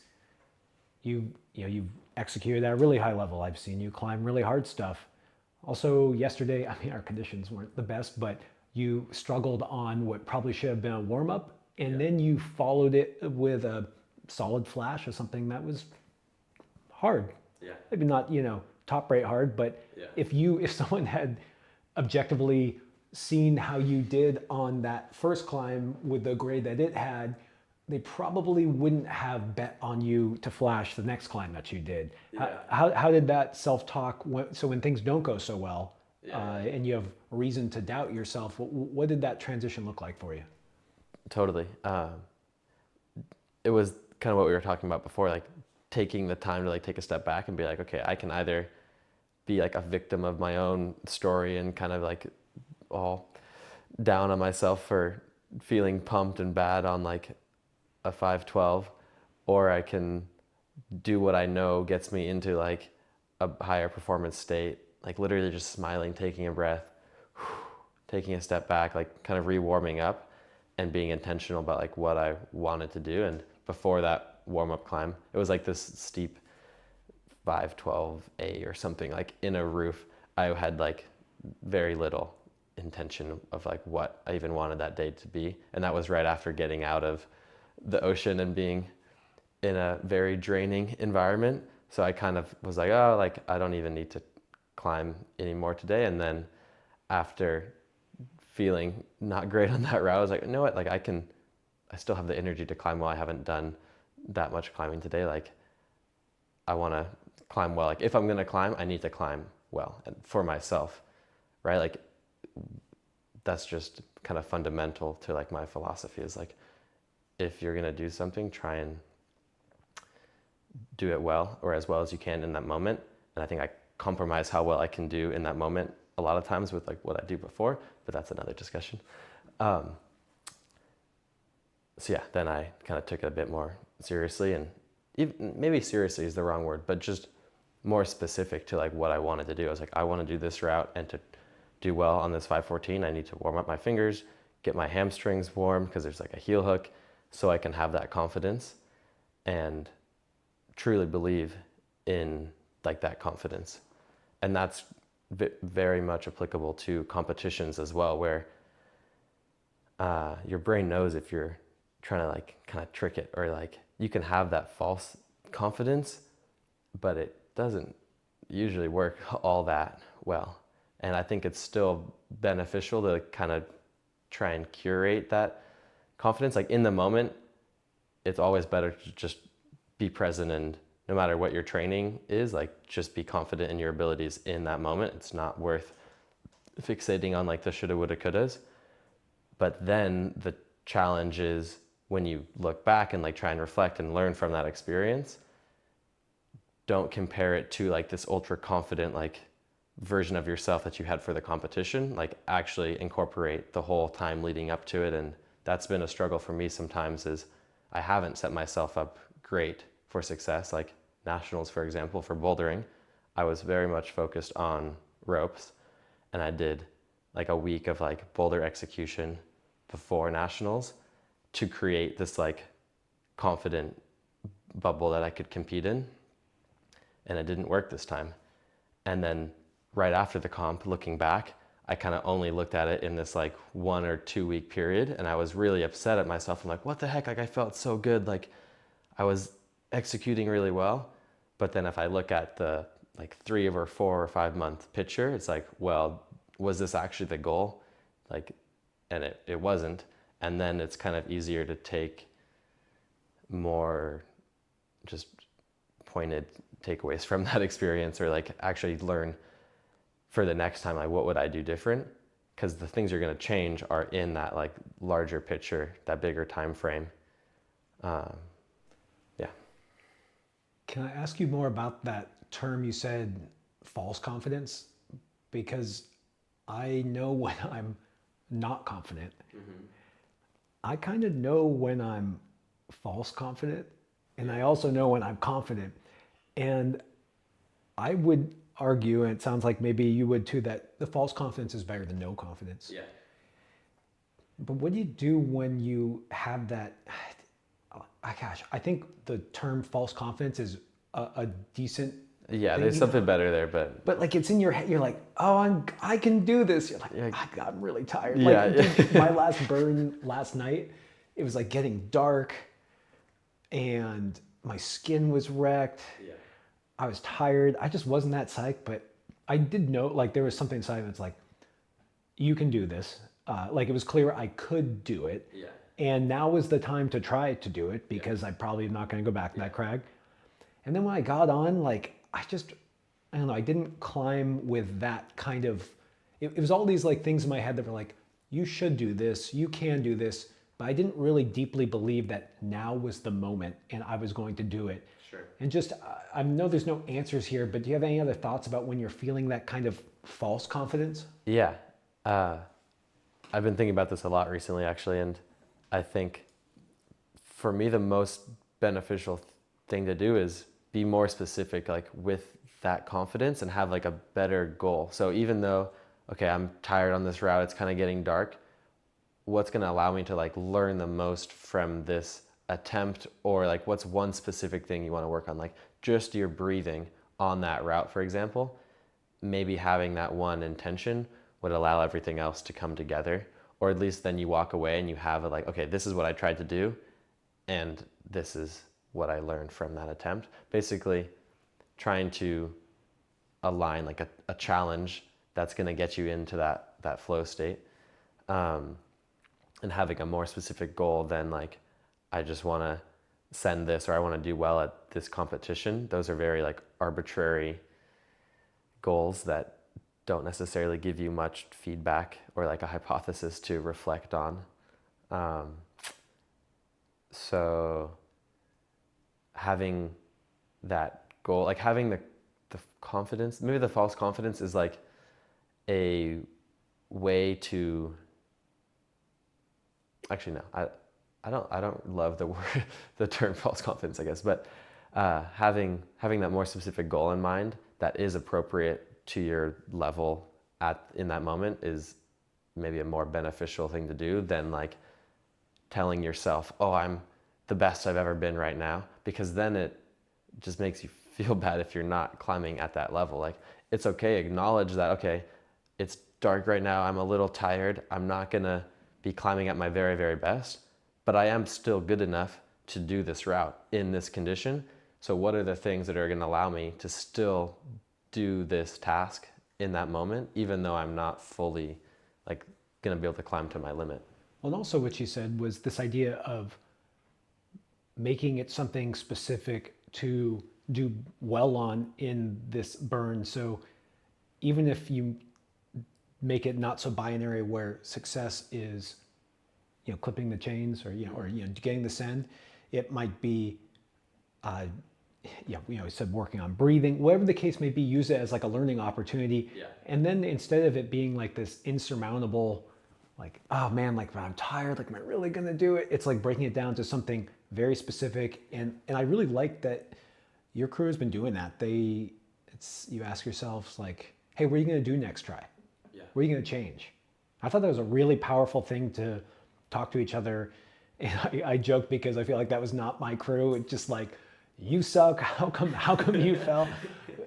you've executed at a really high level. I've seen you climb really hard stuff. Also yesterday, I mean, our conditions weren't the best, but you struggled on what probably should have been a warm-up, and then you followed it with a solid flash of something that was hard. Yeah. Maybe not, top rate hard, but if someone had objectively seen how you did on that first climb with the grade that it had, they probably wouldn't have bet on you to flash the next climb that you did. Yeah. How did that self-talk, so when things don't go so well, and you have reason to doubt yourself, what did that transition look like for you? Totally. It was kind of what we were talking about before, like taking the time to like take a step back and be like, okay, I can either be like a victim of my own story and kind of like all down on myself for feeling pumped and bad on like a 512, or I can do what I know gets me into like a higher performance state, like literally just smiling, taking a breath, taking a step back, like kind of re-warming up and being intentional about like what I wanted to do. And before that warm-up climb, it was like this steep 512A or something, like in a roof. I had like very little intention of like what I even wanted that day to be. And that was right after getting out of the ocean and being in a very draining environment. So I kind of was like, oh, like I don't even need to climb anymore today. And then after feeling not great on that route, I was like, you know what, like I still have the energy to climb well. I haven't done that much climbing today. Like I want to climb well. Like if I'm going to climb, I need to climb well and for myself, right? Like that's just kind of fundamental to like my philosophy is like, if you're going to do something, try and do it well or as well as you can in that moment. And I think I compromise how well I can do in that moment a lot of times with like what I do before, but that's another discussion. So yeah, then I kind of took it a bit more seriously, and even, maybe seriously is the wrong word, but just more specific to like what I wanted to do. I was like, I want to do this route, and to do well on this 514, I need to warm up my fingers, get my hamstrings warm because there's like a heel hook, so I can have that confidence and truly believe in like that confidence. And that's very much applicable to competitions as well, where your brain knows if you're trying to like kind of trick it, or like you can have that false confidence, but it doesn't usually work all that well. And I think it's still beneficial to kind of try and curate that confidence, like in the moment, it's always better to just be present, and no matter what your training is, like just be confident in your abilities in that moment. It's not worth fixating on like the shoulda, woulda, couldas. But then the challenge is when you look back and like try and reflect and learn from that experience, don't compare it to like this ultra confident like version of yourself that you had for the competition. Like actually incorporate the whole time leading up to it. And that's been a struggle for me sometimes, is I haven't set myself up great for success. Like nationals, for example, for bouldering, I was very much focused on ropes, and I did like a week of like boulder execution before nationals to create this like confident bubble that I could compete in. And it didn't work this time. And then right after the comp, looking back, I kind of only looked at it in this like 1 or 2 week period, and I was really upset at myself. I'm like, what the heck? Like I felt so good. Like I was executing really well. But then if I look at the like 3 or 4 or 5 month picture, it's like, well, was this actually the goal? Like, and it wasn't. And then it's kind of easier to take more just pointed takeaways from that experience, or like actually learn for the next time, like what would I do different? Because the things you're going to change are in that like larger picture, that bigger time frame. Yeah. Can I ask you more about that term you said, false confidence? Because I know when I'm not confident. Mm-hmm. I kind of know when I'm false confident, and I also know when I'm confident. And I would argue, and it sounds like maybe you would too, that the false confidence is better than no confidence. Yeah. But what do you do when you have that? I think the term false confidence is a decent. Yeah, there's something better there, but like it's in your head. You're like, oh, I can do this. You're like, yeah. I'm really tired. Yeah, like dude, my last burn last night, it was like getting dark, and my skin was wrecked. Yeah. I was tired. I just wasn't that psyched, but I did know, like there was something inside that's like, you can do this. Like it was clear I could do it. Yeah. And now was the time to try to do it, because I'm probably not going to go back to that crag. And then when I got on, like I don't know, I didn't climb with that kind of, it was all these like things in my head that were like, you should do this, you can do this. But I didn't really deeply believe that now was the moment and I was going to do it. Sure. And just, I know there's no answers here, but do you have any other thoughts about when you're feeling that kind of false confidence? Yeah. I've been thinking about this a lot recently, actually. And I think for me, the most beneficial thing to do is be more specific, like with that confidence, and have like a better goal. So even though, okay, I'm tired on this route, it's kind of getting dark, what's going to allow me to like learn the most from this attempt? Or like what's one specific thing you want to work on, like just your breathing on that route, for example. Maybe having that one intention would allow everything else to come together, or at least then you walk away and you have it like, okay, this is what I tried to do, and this is what I learned from that attempt. Basically trying to align like a challenge that's going to get you into that flow state, and having a more specific goal than like, I just want to send this, or I want to do well at this competition. Those are very like arbitrary goals that don't necessarily give you much feedback or like a hypothesis to reflect on. So having that goal, like having the confidence, maybe the false confidence is like a way to, actually no, I don't love the word, the term false confidence, I guess, but having that more specific goal in mind that is appropriate to your level in that moment is maybe a more beneficial thing to do than like telling yourself, oh, I'm the best I've ever been right now, because then it just makes you feel bad if you're not climbing at that level. Like it's okay, acknowledge that, okay, it's dark right now, I'm a little tired, I'm not gonna be climbing at my very, very best, but I am still good enough to do this route in this condition. So what are the things that are gonna allow me to still do this task in that moment, even though I'm not fully like gonna be able to climb to my limit? Well, and also what you said was this idea of making it something specific to do well on in this burn. So even if you make it not so binary where success is, clipping the chains or, getting the send, it might be, we said working on breathing, whatever the case may be, use it as like a learning opportunity. Yeah. And then instead of it being like this insurmountable, like, oh man, like I'm tired, like am I really gonna do it? It's like breaking it down to something very specific. And I really like that your crew has been doing that. You ask yourselves like, hey, what are you gonna do next try? Yeah. What are you gonna change? I thought that was a really powerful thing to talk to each other. And I joked because I feel like that was not my crew. It's just like, you suck. How come you fell?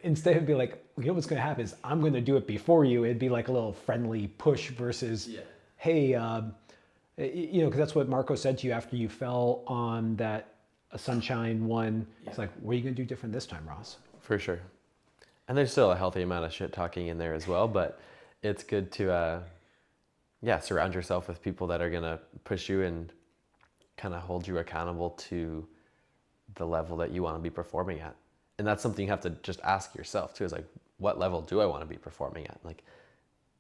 Instead of be like, what's going to happen is I'm going to do it before you. It'd be like a little friendly push versus, hey, because that's what Marco said to you after you fell on that Sunshine one. It's like, what are you going to do different this time, Ross? For sure. And there's still a healthy amount of shit talking in there as well, but it's good to, surround yourself with people that are going to push you and kind of hold you accountable to the level that you want to be performing at. And that's something you have to just ask yourself too, is like, what level do I want to be performing at? Like,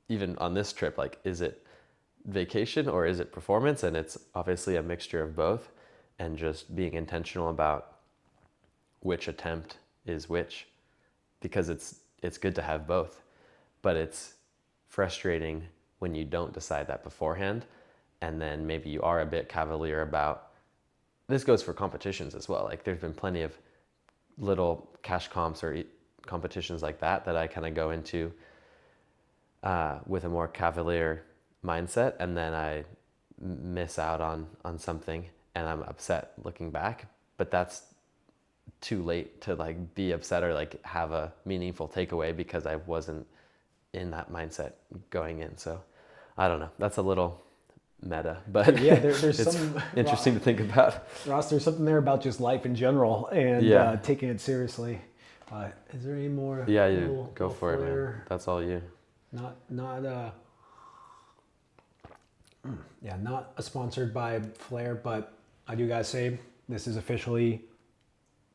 even on this trip, like, is it vacation or is it performance? And it's obviously a mixture of both, and just being intentional about which attempt is which, because it's good to have both, but it's frustrating when you don't decide that beforehand, and then maybe you are a bit cavalier about, this goes for competitions as well. Like, there's been plenty of little cash comps or competitions like that I kind of go into with a more cavalier mindset, and then I miss out on something and I'm upset looking back, but that's too late to like be upset or like have a meaningful takeaway because I wasn't in that mindset going in. So I don't know, that's a little meta, but yeah, there's it's some interesting to think about. Ross, there's something there about just life in general and taking it seriously. Is there any more? Yeah, you go for it, man. That's all you. Not sponsored by Flair, but I do gotta say this is officially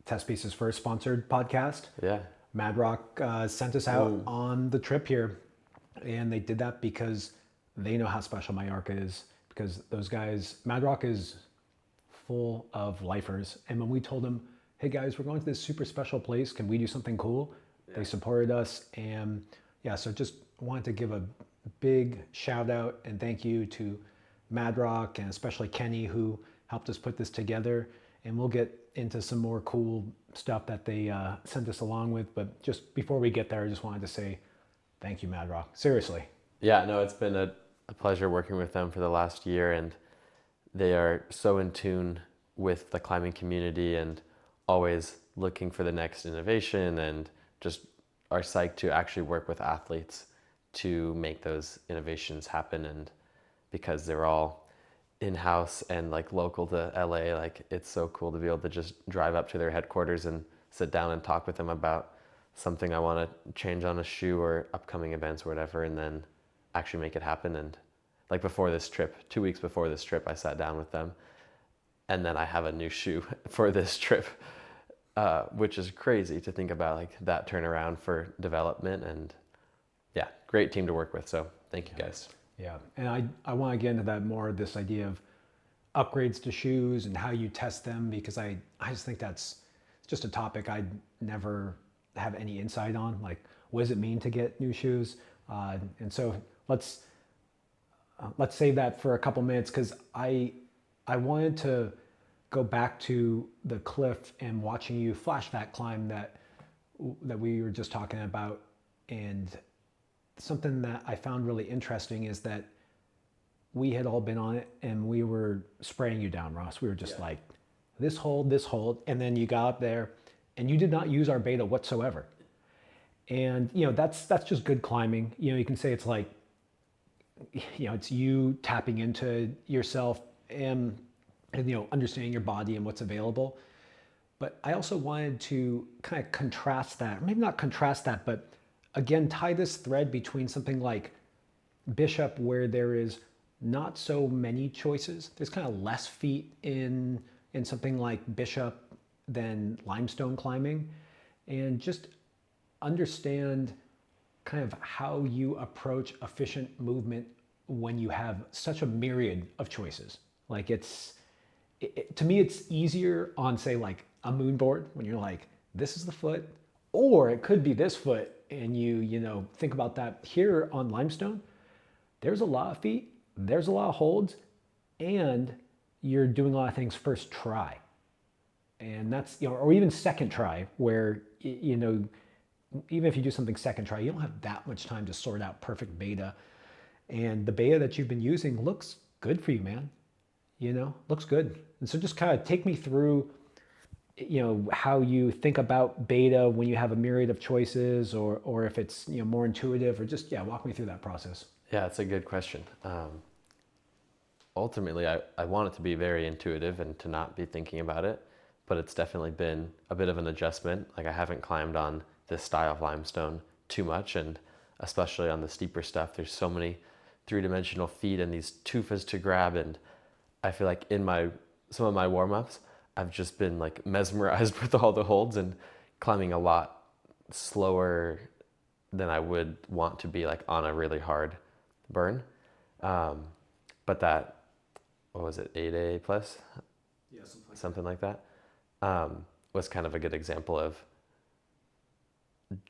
Testpiece's first sponsored podcast. Yeah. Mad Rock sent us out on the trip here, and they did that because they know how special Mallorca is. Because those guys, Mad Rock is full of lifers, and when we told them, "Hey guys, we're going to this super special place. Can we do something cool?" They supported us, and so just wanted to give a big shout out and thank you to Mad Rock and especially Kenny, who helped us put this together. And we'll get into some more cool stuff that they sent us along with. But just before we get there, I just wanted to say thank you, Mad Rock. Seriously. Yeah, no, it's been a pleasure working with them for the last year, and they are so in tune with the climbing community and always looking for the next innovation, and just are psyched to actually work with athletes to make those innovations happen. And because they're all in-house and like local to LA, like it's so cool to be able to just drive up to their headquarters and sit down and talk with them about something I want to change on a shoe or upcoming events or whatever, and then actually make it happen. And like before this trip, 2 weeks before this trip, I sat down with them, and then I have a new shoe for this trip, which is crazy to think about, like that turnaround for development. And yeah, great team to work with. So thank you guys. Yeah, and I want to get into that more, this idea of upgrades to shoes and how you test them, because I just think that's just a topic I'd never have any insight on. Like, what does it mean to get new shoes? And so let's save that for a couple minutes, because I wanted to go back to the cliff and watching you flash that climb that we were just talking about. And something that I found really interesting is that we had all been on it and we were spraying you down, Ross. We were just like, this hold, and then you got up there and you did not use our beta whatsoever. And that's just good climbing. You can say it's like, it's you tapping into yourself and understanding your body and what's available. But I also wanted to kind of contrast that, maybe not contrast that, but again, tie this thread between something like Bishop, where there is not so many choices. There's kind of less feet in something like Bishop than limestone climbing. And just understand kind of how you approach efficient movement when you have such a myriad of choices. Like to me, it's easier on, say, like a moon board when you're like, this is the foot, or it could be this foot, and you think about that. Here on limestone, there's a lot of feet, there's a lot of holds, and you're doing a lot of things first try. And that's, or even second try, where, even if you do something second try, you don't have that much time to sort out perfect beta. And the beta that you've been using looks good for you, man. Looks good. And so just kind of take me through, how you think about beta when you have a myriad of choices, or if it's, more intuitive, or just, walk me through that process. Yeah, it's a good question. Ultimately, I want it to be very intuitive and to not be thinking about it, but it's definitely been a bit of an adjustment. Like, I haven't climbed on this style of limestone too much, and especially on the steeper stuff, there's so many three-dimensional feet and these tufas to grab, and I feel like in some of my warm-ups, I've just been like mesmerized with all the holds and climbing a lot slower than I would want to be, like on a really hard burn. But that, what was it, 8A plus? Yeah, something like that. Was kind of a good example of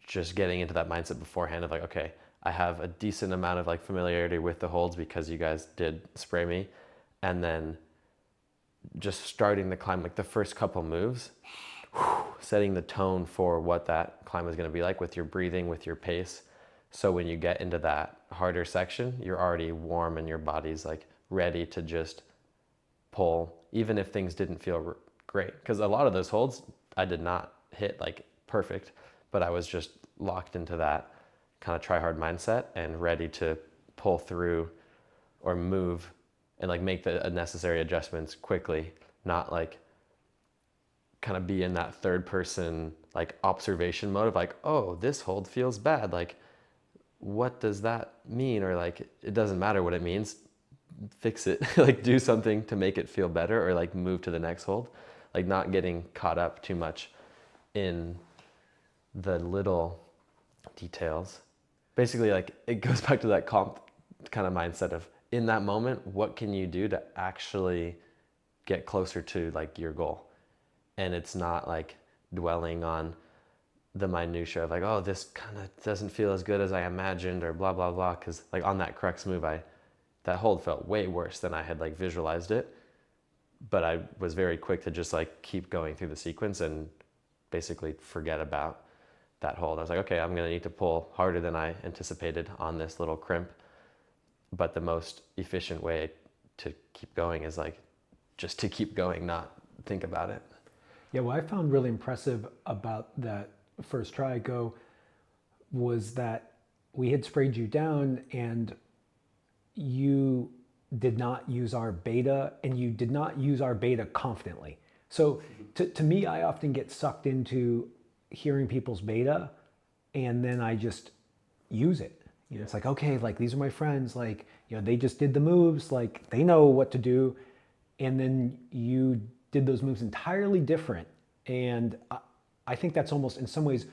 just getting into that mindset beforehand of like, okay, I have a decent amount of like familiarity with the holds because you guys did spray me, and then just starting the climb, like the first couple moves, setting the tone for what that climb is going to be like with your breathing, with your pace. So when you get into that harder section, you're already warm and your body's like ready to just pull, even if things didn't feel great. Because a lot of those holds, I did not hit like perfect, but I was just locked into that kind of try hard mindset and ready to pull through or move and like make the necessary adjustments quickly, not like kind of be in that third person like observation mode of like, oh, this hold feels bad. Like, what does that mean? Or like, it doesn't matter what it means, fix it. Like, do something to make it feel better, or like move to the next hold. Like, not getting caught up too much in the little details. Basically, like, it goes back to that comp kind of mindset of, in that moment, what can you do to actually get closer to like your goal? And it's not like dwelling on the minutia of like, oh, this kind of doesn't feel as good as I imagined, or blah, blah, blah. Cause like on that crux move, that hold felt way worse than I had like visualized it. But I was very quick to just like keep going through the sequence and basically forget about that hold. I was like, okay, I'm gonna need to pull harder than I anticipated on this little crimp. But the most efficient way to keep going is like just to keep going, not think about it. Yeah, what I found really impressive about that first try go was that we had sprayed you down and you did not use our beta, and you did not use our beta confidently. So to me, I often get sucked into hearing people's beta and then I just use it. It's like, okay, like these are my friends, like, they just did the moves, like they know what to do. And then you did those moves entirely different. And I think that's almost in some ways,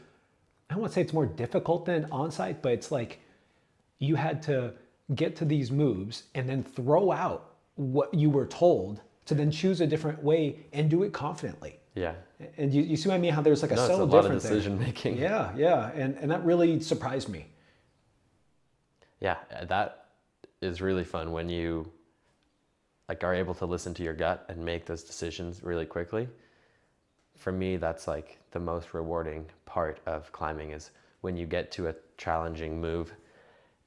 I don't want to say it's more difficult than on-site, but it's like you had to get to these moves and then throw out what you were told to then choose a different way and do it confidently. Yeah. And you see what I mean? How there's like a subtle difference. difference It's a lot of decision making. Yeah. And that really surprised me. Yeah, that is really fun when you like are able to listen to your gut and make those decisions really quickly. For me, that's like the most rewarding part of climbing, is when you get to a challenging move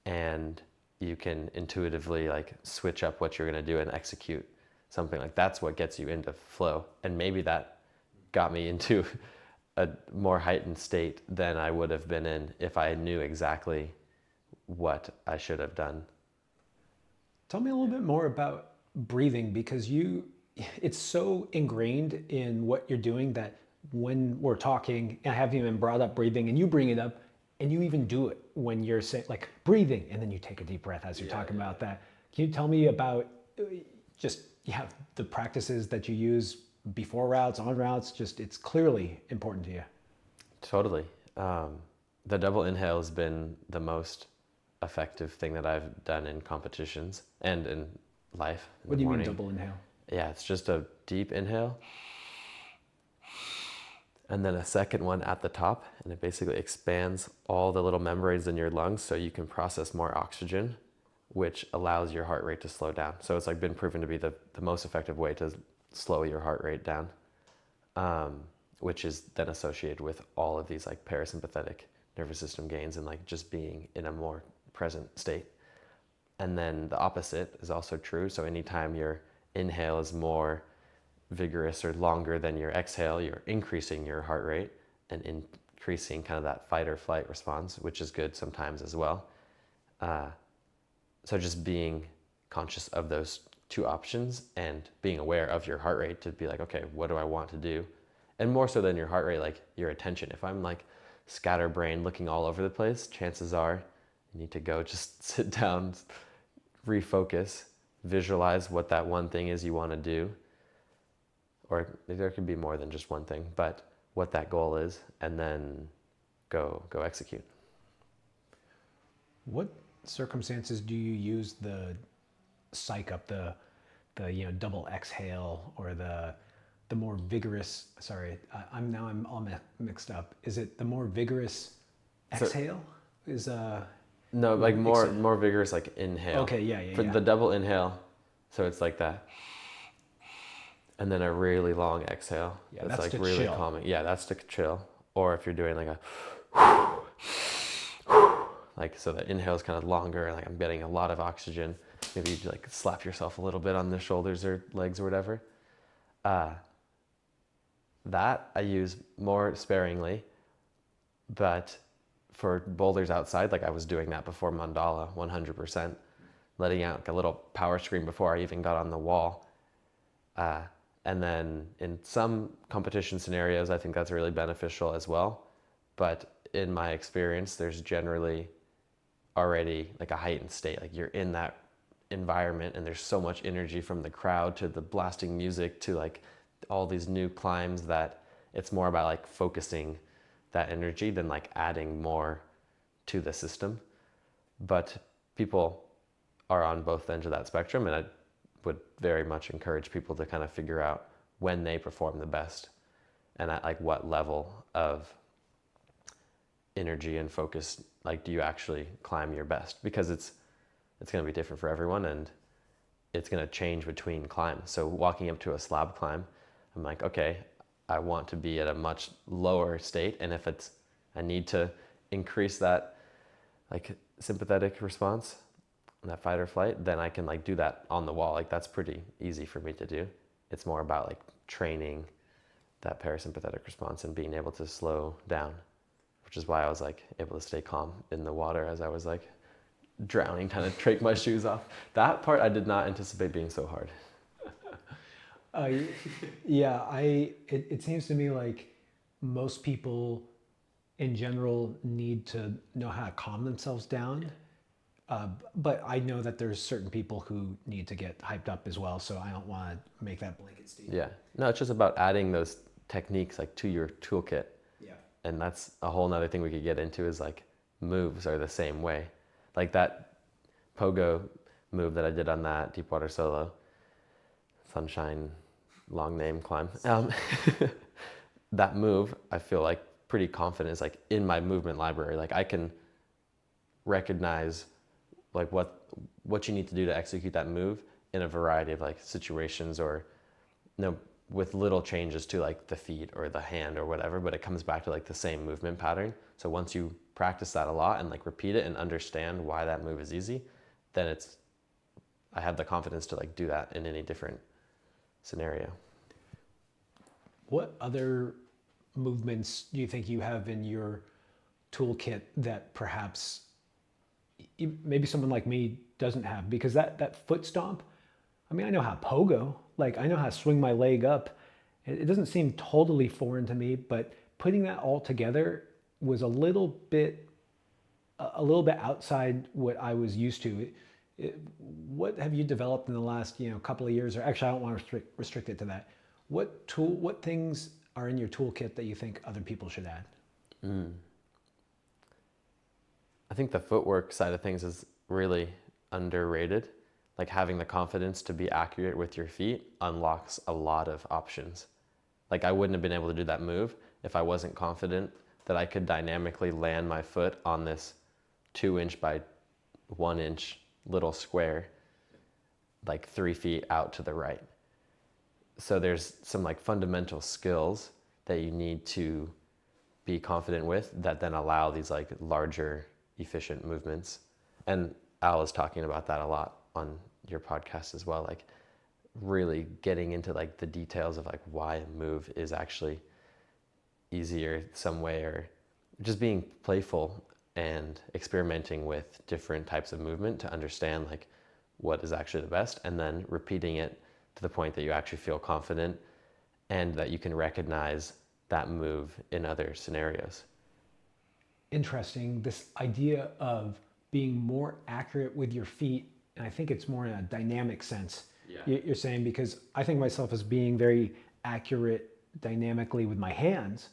and you can intuitively like switch up what you're going to do and execute something. Like, that's what gets you into flow. And maybe that got me into a more heightened state than I would have been in if I knew exactly what I should have done. Tell me a little bit more about breathing, because it's so ingrained in what you're doing that when we're talking, and I haven't even brought up breathing, and you bring it up, and you even do it when you're saying like breathing, and then you take a deep breath as you're talking about that. Can you tell me about just the practices that you use before routes, on routes? Just it's clearly important to you. Totally. The double inhale has been the most effective thing that I've done in competitions and in life. What do you mean double inhale? Yeah, it's just a deep inhale and then a second one at the top, and it basically expands all the little membranes in your lungs so you can process more oxygen, which allows your heart rate to slow down. So it's like been proven to be the most effective way to slow your heart rate down, which is then associated with all of these like parasympathetic nervous system gains and like just being in a more present state. And then the opposite is also true. So anytime your inhale is more vigorous or longer than your exhale, you're increasing your heart rate and increasing kind of that fight or flight response, which is good sometimes as well. So just being conscious of those two options and being aware of your heart rate to be like, okay, what do I want to do? And more so than your heart rate, like your attention. If I'm like scatterbrained looking all over the place, chances are you need to go just sit down, refocus, visualize what that one thing is you want to do. Or there could be more than just one thing, but what that goal is, and then go execute. What circumstances do you use the psych up, the double exhale, or the more vigorous? Sorry, I'm all mixed up. Is it the more vigorous exhale? No, like more vigorous like inhale. Okay, yeah. For the double inhale, so it's like that. And then a really long exhale. Yeah, that's like to really chill. calming. Yeah, that's to chill. Or if you're doing like a like, so the inhale is kind of longer, like I'm getting a lot of oxygen. Maybe you like slap yourself a little bit on the shoulders or legs or whatever. That I use more sparingly, but for boulders outside, like I was doing that before Mandala 100%, letting out like a little power scream before I even got on the wall. And then in some competition scenarios, I think that's really beneficial as well. But in my experience, there's generally already like a heightened state. Like you're in that environment and there's so much energy from the crowd to the blasting music to like all these new climbs that it's more about like focusing that energy than like adding more to the system. But people are on both ends of that spectrum, and I would very much encourage people to kind of figure out when they perform the best and at like what level of energy and focus like do you actually climb your best, because it's going to be different for everyone and it's going to change between climbs. So walking up to a slab climb, I'm like, okay, I want to be at a much lower state, and if I need to increase that like sympathetic response, that fight or flight, then I can like do that on the wall. Like that's pretty easy for me to do. It's more about like training that parasympathetic response and being able to slow down, which is why I was like able to stay calm in the water as I was like drowning, kind of take my shoes off. That part I did not anticipate being so hard. It seems to me like most people in general need to know how to calm themselves down. But I know that there's certain people who need to get hyped up as well, so I don't want to make that blanket statement. Yeah, no, it's just about adding those techniques like to your toolkit. Yeah. And that's a whole nother thing we could get into, is like moves are the same way. Like that pogo move that I did on that deep water solo, Sunshine, long name climb. That move, I feel like pretty confident is like in my movement library. Like I can recognize like what you need to do to execute that move in a variety of like situations, or with little changes to like the feet or the hand or whatever, but it comes back to like the same movement pattern. So once you practice that a lot and like repeat it and understand why that move is easy, then I have the confidence to like do that in any different scenario. What other movements do you think you have in your toolkit that perhaps maybe someone like me doesn't have? Because that foot stomp, I mean, I know how pogo, like I know how to swing my leg up. It doesn't seem totally foreign to me, but putting that all together was a little bit outside what I was used to. What have you developed in the last couple of years? Or actually, I don't want to restrict it to that. What things are in your toolkit that you think other people should add? I think the footwork side of things is really underrated. Like having the confidence to be accurate with your feet unlocks a lot of options. Like I wouldn't have been able to do that move if I wasn't confident that I could dynamically land my foot on this 2 inch by 1 inch little square, like 3 feet out to the right. So there's some like fundamental skills that you need to be confident with that then allow these like larger efficient movements. And Al is talking about that a lot on your podcast as well, like really getting into like the details of like why a move is actually easier some way, or just being playful and experimenting with different types of movement to understand like what is actually the best, and then repeating it to the point that you actually feel confident and that you can recognize that move in other scenarios. Interesting. This idea of being more accurate with your feet, and I think it's more in a dynamic sense. Yeah. You're saying, because I think myself as being very accurate dynamically with my hands.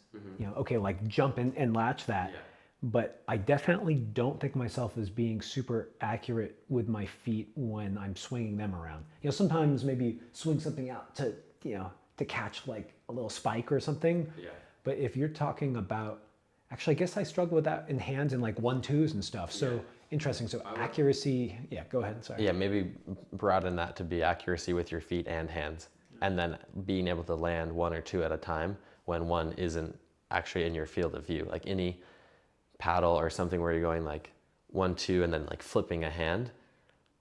Okay, like jump and latch that. Yeah. But I definitely don't think myself as being super accurate with my feet when I'm swinging them around. Sometimes maybe swing something out to catch like a little spike or something. Yeah. But if you're talking about, actually, I guess I struggle with that in hands and like 1-2s and stuff. So interesting. So accuracy, go ahead. Sorry. Yeah, maybe broaden that to be accuracy with your feet and hands, and then being able to land 1 or 2 at a time when one isn't actually in your field of view. Like any paddle or something where you're going like 1, 2, and then like flipping a hand,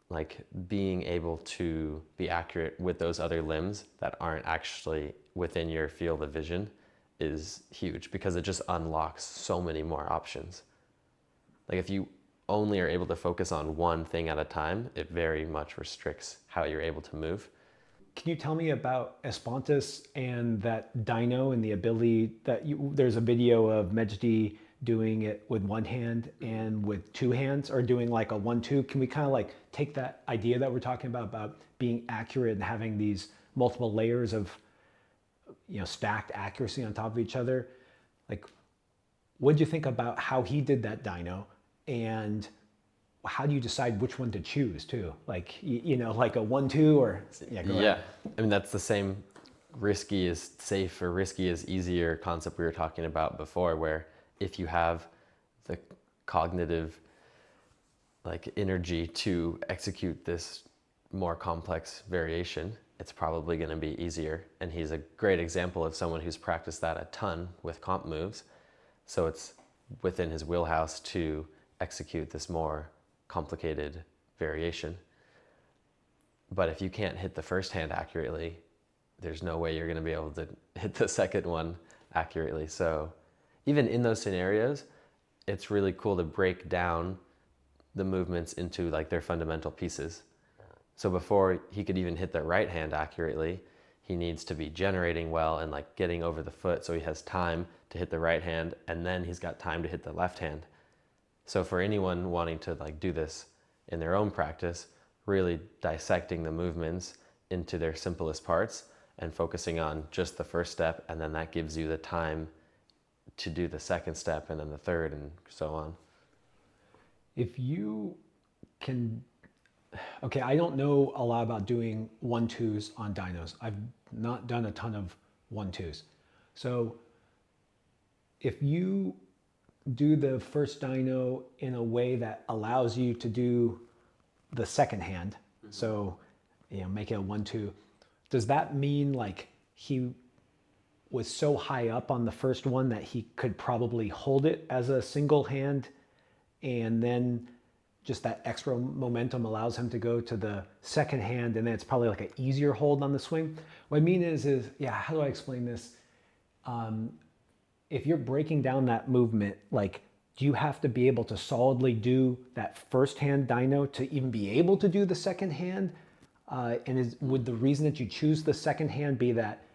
like being able to be accurate with those other limbs that aren't actually within your field of vision is huge, because it just unlocks so many more options. Like if you only are able to focus on one thing at a time, it very much restricts how you're able to move. Can you tell me about Espontas and that dyno and the ability that there's a video of Mejdi doing it with one hand and with 2 hands, or doing like a 1-2? Can we kind of like take that idea that we're talking about being accurate and having these multiple layers of stacked accuracy on top of each other? Like, what did you think about how he did that dyno, and how do you decide which one to choose too? Like, like a 1-2 or go ahead. I mean, that's the same risky is safe or risky is easier concept we were talking about before, where if you have the cognitive like energy to execute this more complex variation, it's probably going to be easier. And he's a great example of someone who's practiced that a ton with comp moves. So it's within his wheelhouse to execute this more complicated variation. But if you can't hit the first hand accurately, there's no way you're going to be able to hit the second one accurately. So even in those scenarios, it's really cool to break down the movements into like their fundamental pieces. So before he could even hit the right hand accurately, he needs to be generating well and like getting over the foot so he has time to hit the right hand, and then he's got time to hit the left hand. So for anyone wanting to like do this in their own practice, really dissecting the movements into their simplest parts and focusing on just the first step, and then that gives you the time to do the second step and then the third and so on. If you can, okay, I don't know a lot about doing 1-2s on dynos. I've not done a ton of 1-2s. So if you do the first dyno in a way that allows you to do the second hand, so make it a 1-2, does that mean like he was so high up on the first one that he could probably hold it as a single hand, and then just that extra momentum allows him to go to the second hand, and then it's probably like an easier hold on the swing? What I mean is how do I explain this? If you're breaking down that movement, like, do you have to be able to solidly do that first hand dyno to even be able to do the second hand? And would the reason that you choose the second hand be that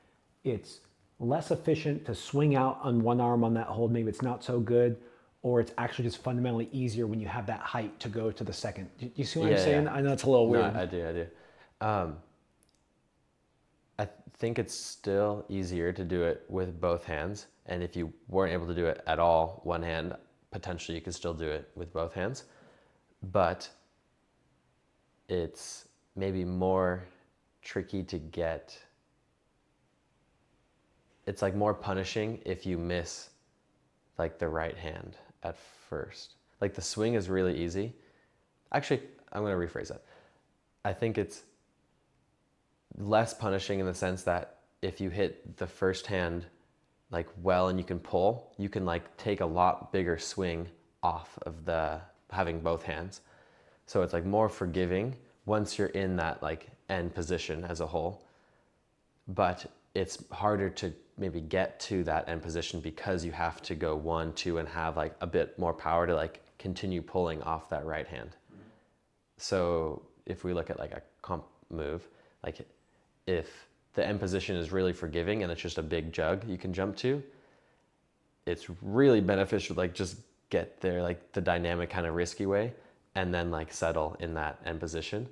it's less efficient to swing out on one arm on that hold, maybe it's not so good, or it's actually just fundamentally easier when you have that height to go to the second. Do you see what I'm Yeah, saying? yeah. I know it's a little No, weird. I do. I think it's still easier to do it with both hands. And if you weren't able to do it at all, one hand, potentially you could still do it with both hands. But it's maybe more tricky to get. It's like more punishing if you miss like the right hand at first. Like the swing is really easy. Actually, I'm going to rephrase that. I think it's less punishing in the sense that if you hit the first hand like well and you can pull, you can like take a lot bigger swing off of the having both hands. So it's like more forgiving once you're in that like end position as a whole. But it's harder to maybe get to that end position because you have to go 1, 2 and have like a bit more power to like continue pulling off that right hand. So if we look at like a comp move, like if the end position is really forgiving and it's just a big jug you can jump to, it's really beneficial to like just get there like the dynamic kind of risky way and then like settle in that end position.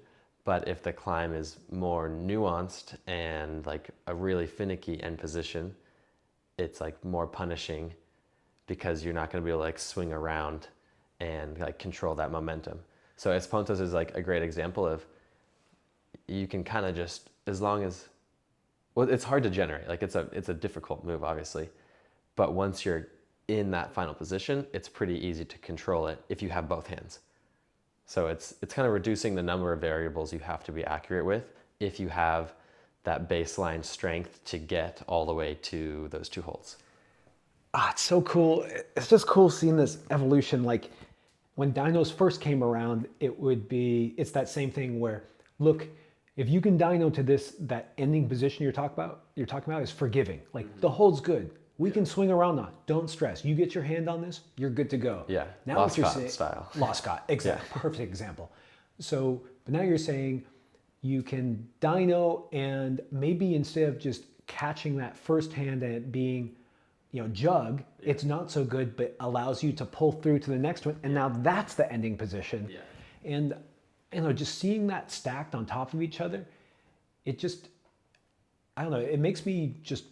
But if the climb is more nuanced and like a really finicky end position, it's like more punishing because you're not going to be able to like swing around and like control that momentum. So Espontos is like a great example of you can kind of just, as long as, well, it's hard to generate. Like it's a difficult move, obviously. But once you're in that final position, it's pretty easy to control it if you have both hands. So it's kind of reducing the number of variables you have to be accurate with if you have that baseline strength to get all the way to those 2 holds. It's so cool. It's just cool seeing this evolution. Like when dynos first came around, it's that same thing where, look, if you can dyno to that ending position you're talking about is forgiving. Like the hold's good. We can swing around on it. Don't stress. You get your hand on this, you're good to go. Yeah, Now Lost what you're Cotton saying, style. Lost Cotton, exactly. Yeah. Perfect example. So, but now you're saying you can dyno and maybe instead of just catching that first hand and it being, jug, it's not so good, but allows you to pull through to the next one. And now that's the ending position. Yeah. And, just seeing that stacked on top of each other, it just, I don't know, it makes me just,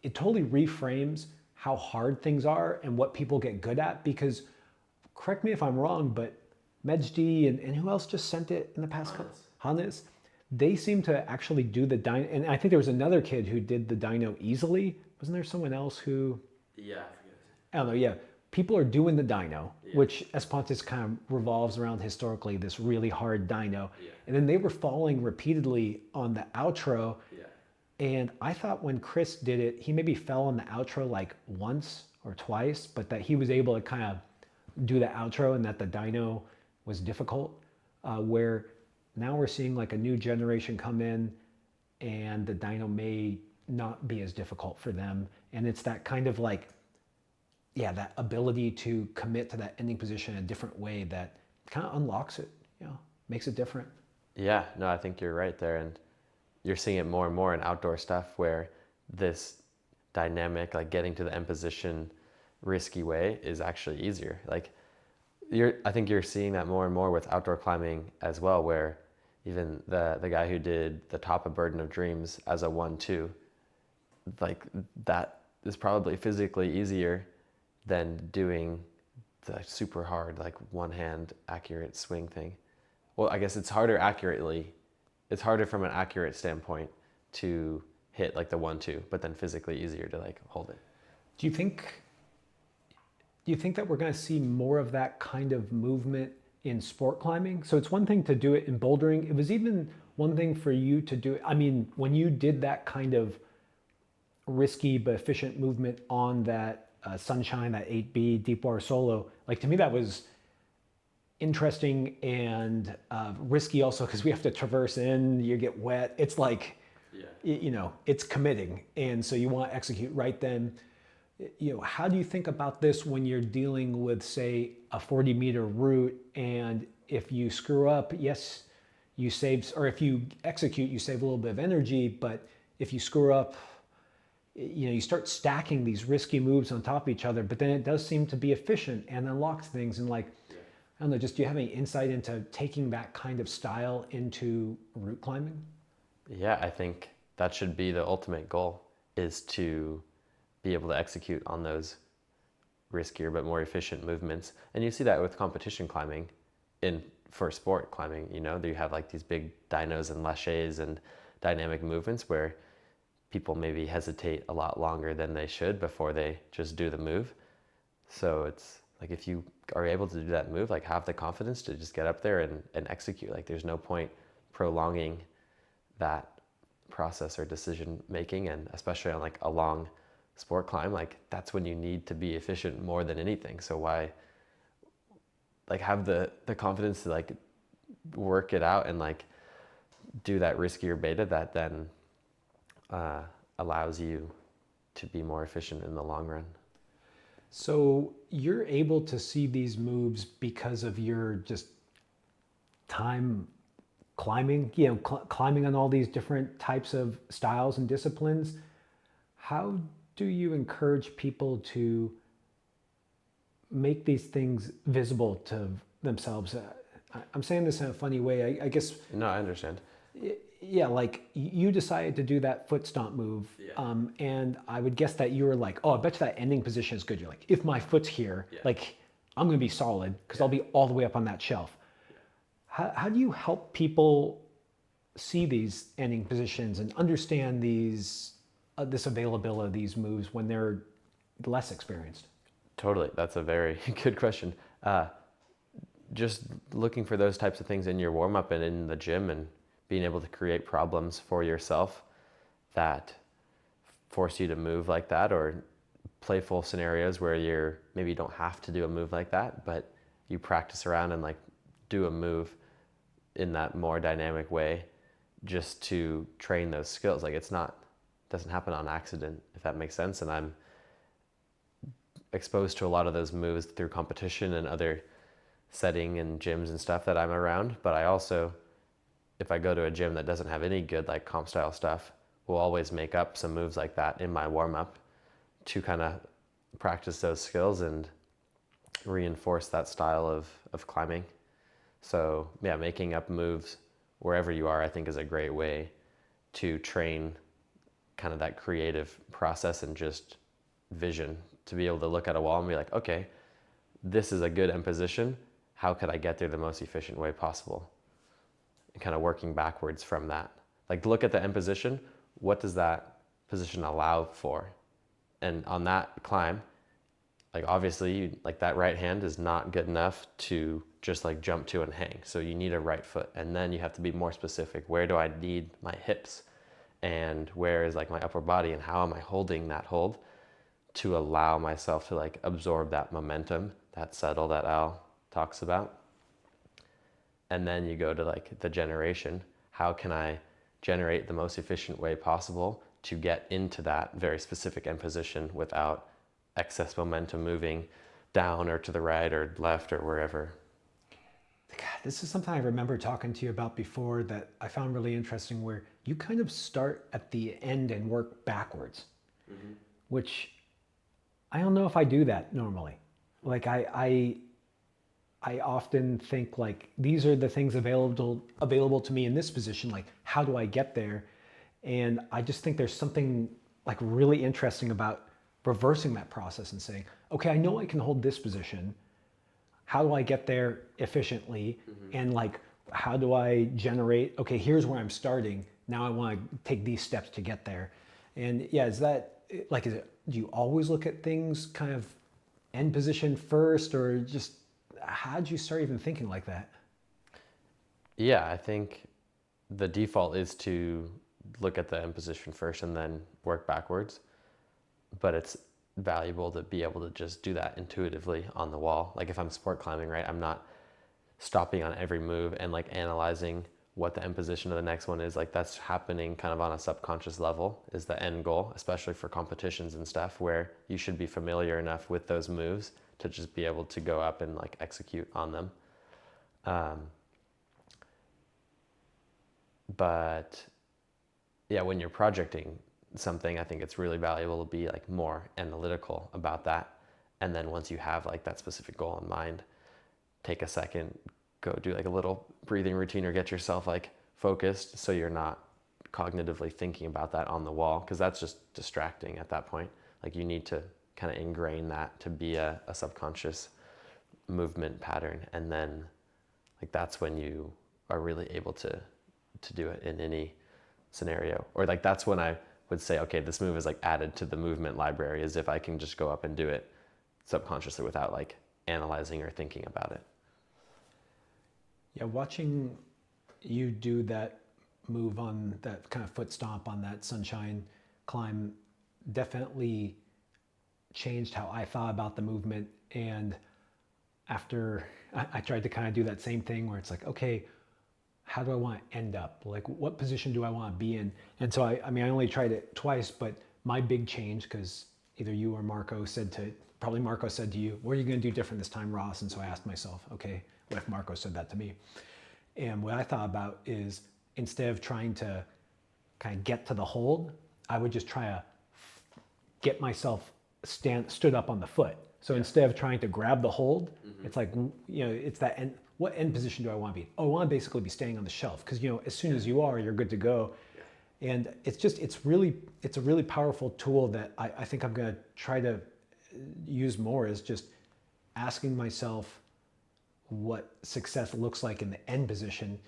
it totally reframes how hard things are and what people get good at, because correct me if I'm wrong, but Mejdi and who else just sent it in the past couple? Hannes. They seem to actually do the dyno, and I think there was another kid who did the dyno easily. Wasn't there someone else who? Yeah, I forget. I don't know, yeah. People are doing the dyno, which Espontos kind of revolves around historically this really hard dyno. Yeah. And then they were falling repeatedly on the outro. Yeah. And I thought when Chris did it, he maybe fell on the outro like once or twice, but that he was able to kind of do the outro and that the dyno was difficult. Where now we're seeing like a new generation come in and the dyno may not be as difficult for them. And it's that kind of like, that ability to commit to that ending position in a different way that kind of unlocks it, makes it different. Yeah, no, I think you're right there. And you're seeing it more and more in outdoor stuff where this dynamic, like getting to the end position risky way is actually easier. Like I think you're seeing that more and more with outdoor climbing as well, where even the guy who did the top of Burden of Dreams as a 1-2, like that is probably physically easier than doing the super hard, like one hand accurate swing thing. Well, I guess it's harder from an accurate standpoint to hit like the 1-2, but then physically easier to like hold it. Do you think that we're going to see more of that kind of movement in sport climbing? So it's one thing to do it in bouldering. It was even one thing for you to do it. I mean, when you did that kind of risky but efficient movement on that Sunshine, that 8B deep water solo, like to me that was interesting and risky also because we have to traverse in, you get wet. It's like, it's committing. And so you want to execute right then. How do you think about this when you're dealing with, say, a 40-meter route, and if you screw up, yes, you save, or if you execute, you save a little bit of energy, but if you screw up, you start stacking these risky moves on top of each other, but then it does seem to be efficient and unlocks things. And like, I don't know, just do you have any insight into taking that kind of style into route climbing? Yeah, I think that should be the ultimate goal, is to be able to execute on those riskier but more efficient movements. And you see that with competition climbing in for sport climbing, you have like these big dynos and laches and dynamic movements where people maybe hesitate a lot longer than they should before they just do the move. So it's like, if you are able to do that move, like have the confidence to just get up there and execute. Like there's no point prolonging that process or decision making, and especially on like a long sport climb, like that's when you need to be efficient more than anything. So why like have the confidence to like work it out and like do that riskier beta that then allows you to be more efficient in the long run. So you're able to see these moves because of your just time climbing, climbing on all these different types of styles and disciplines. How do you encourage people to make these things visible to themselves? I'm saying this in a funny way. I guess. No, I understand. Yeah, like you decided to do that foot stomp move, and I would guess that you were like, "Oh, I bet you that ending position is good." You're like, "If my foot's here, like I'm gonna be solid because I'll be all the way up on that shelf." How do you help people see these ending positions and understand these this availability of these moves when they're less experienced? Totally, that's a very good question. Just looking for those types of things in your warm up and in the gym, and being able to create problems for yourself that force you to move like that, or playful scenarios where you're maybe don't have to do a move like that, but you practice around and like do a move in that more dynamic way just to train those skills. Like doesn't happen on accident, if that makes sense. And I'm exposed to a lot of those moves through competition and other setting and gyms and stuff that I'm around. But I also, if I go to a gym that doesn't have any good like comp style stuff, will always make up some moves like that in my warm up to kind of practice those skills and reinforce that style of climbing. So yeah, making up moves wherever you are, I think, is a great way to train kind of that creative process and just vision, to be able to look at a wall and be like, okay, this is a good end position. How could I get there the most efficient way possible? And kind of working backwards from that. Like look at the end position. What does that position allow for? And on that climb, like obviously like that right hand is not good enough to just like jump to and hang. So you need a right foot. And then you have to be more specific. Where do I need my hips? And where is like my upper body, and how am I holding that hold to allow myself to like absorb that momentum, that settle that Al talks about. And then you go to like the generation. How can I generate the most efficient way possible to get into that very specific end position without excess momentum moving down or to the right or left or wherever? God, this is something I remember talking to you about before that I found really interesting, where you kind of start at the end and work backwards, which I don't know if I do that normally. Like I often think like these are the things available to me in this position. Like how do I get there? And I just think there's something like really interesting about reversing that process and saying, okay, I know I can hold this position. How do I get there efficiently? And like, how do I generate, okay, here's where I'm starting. Now I want to take these steps to get there. And yeah, is it, do you always look at things kind of end position first, or just how'd you start even thinking like that? Yeah, I think the default is to look at the end position first and then work backwards. But it's valuable to be able to just do that intuitively on the wall. Like if I'm sport climbing, right, I'm not stopping on every move and like analyzing what the end position of the next one is. Like that's happening kind of on a subconscious level, is the end goal, especially for competitions and stuff, where you should be familiar enough with those moves to just be able to go up and like execute on them. But yeah, when you're projecting, something, I think it's really valuable to be like more analytical about that. And then once you have like that specific goal in mind, take a second, go do like a little breathing routine or get yourself like focused so you're not cognitively thinking about that on the wall, because that's just distracting at that point. Like you need to kind of ingrain that to be a subconscious movement pattern, and then like that's when you are really able to do it in any scenario. Or like that's when I would say, okay, this move is like added to the movement library, as if I can just go up and do it subconsciously without like analyzing or thinking about it. Yeah, watching you do that move on that kind of foot stomp on that sunshine climb definitely changed how I thought about the movement. And after I tried to kind of do that same thing where it's like, okay, how do I want to end up? Like, what position do I want to be in? And so I mean, I only tried it twice, but my big change, because either you or Marco said to you, what are you going to do different this time, Ross? And so I asked myself, okay, what if Marco said that to me? And what I thought about is, instead of trying to kind of get to the hold, I would just try to get myself stood up on the foot. So instead of trying to grab the hold, it's like, it's that end. What end position do I want to be? Oh, I want to basically be staying on the shelf, because as soon as you are, you're good to go. And it's a really powerful tool that I think I'm going to try to use more, is just asking myself what success looks like in the end position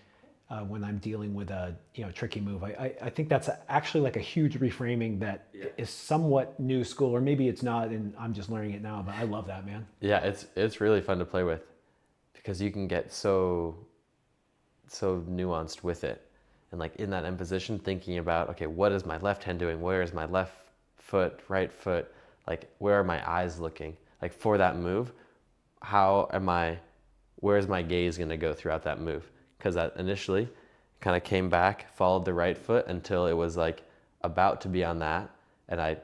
when I'm dealing with a tricky move. I think that's actually like a huge reframing that is somewhat new school, or maybe it's not, and I'm just learning it now. But I love that, man. Yeah, it's really fun to play with, because you can get so nuanced with it, and like in that end position, thinking about, okay, what is my left hand doing? Where is my left foot, right foot? Like, where are my eyes looking? Like for that move, where's my gaze going to go throughout that move? Because that initially kind of came back, followed the right foot until it was like about to be on that, and I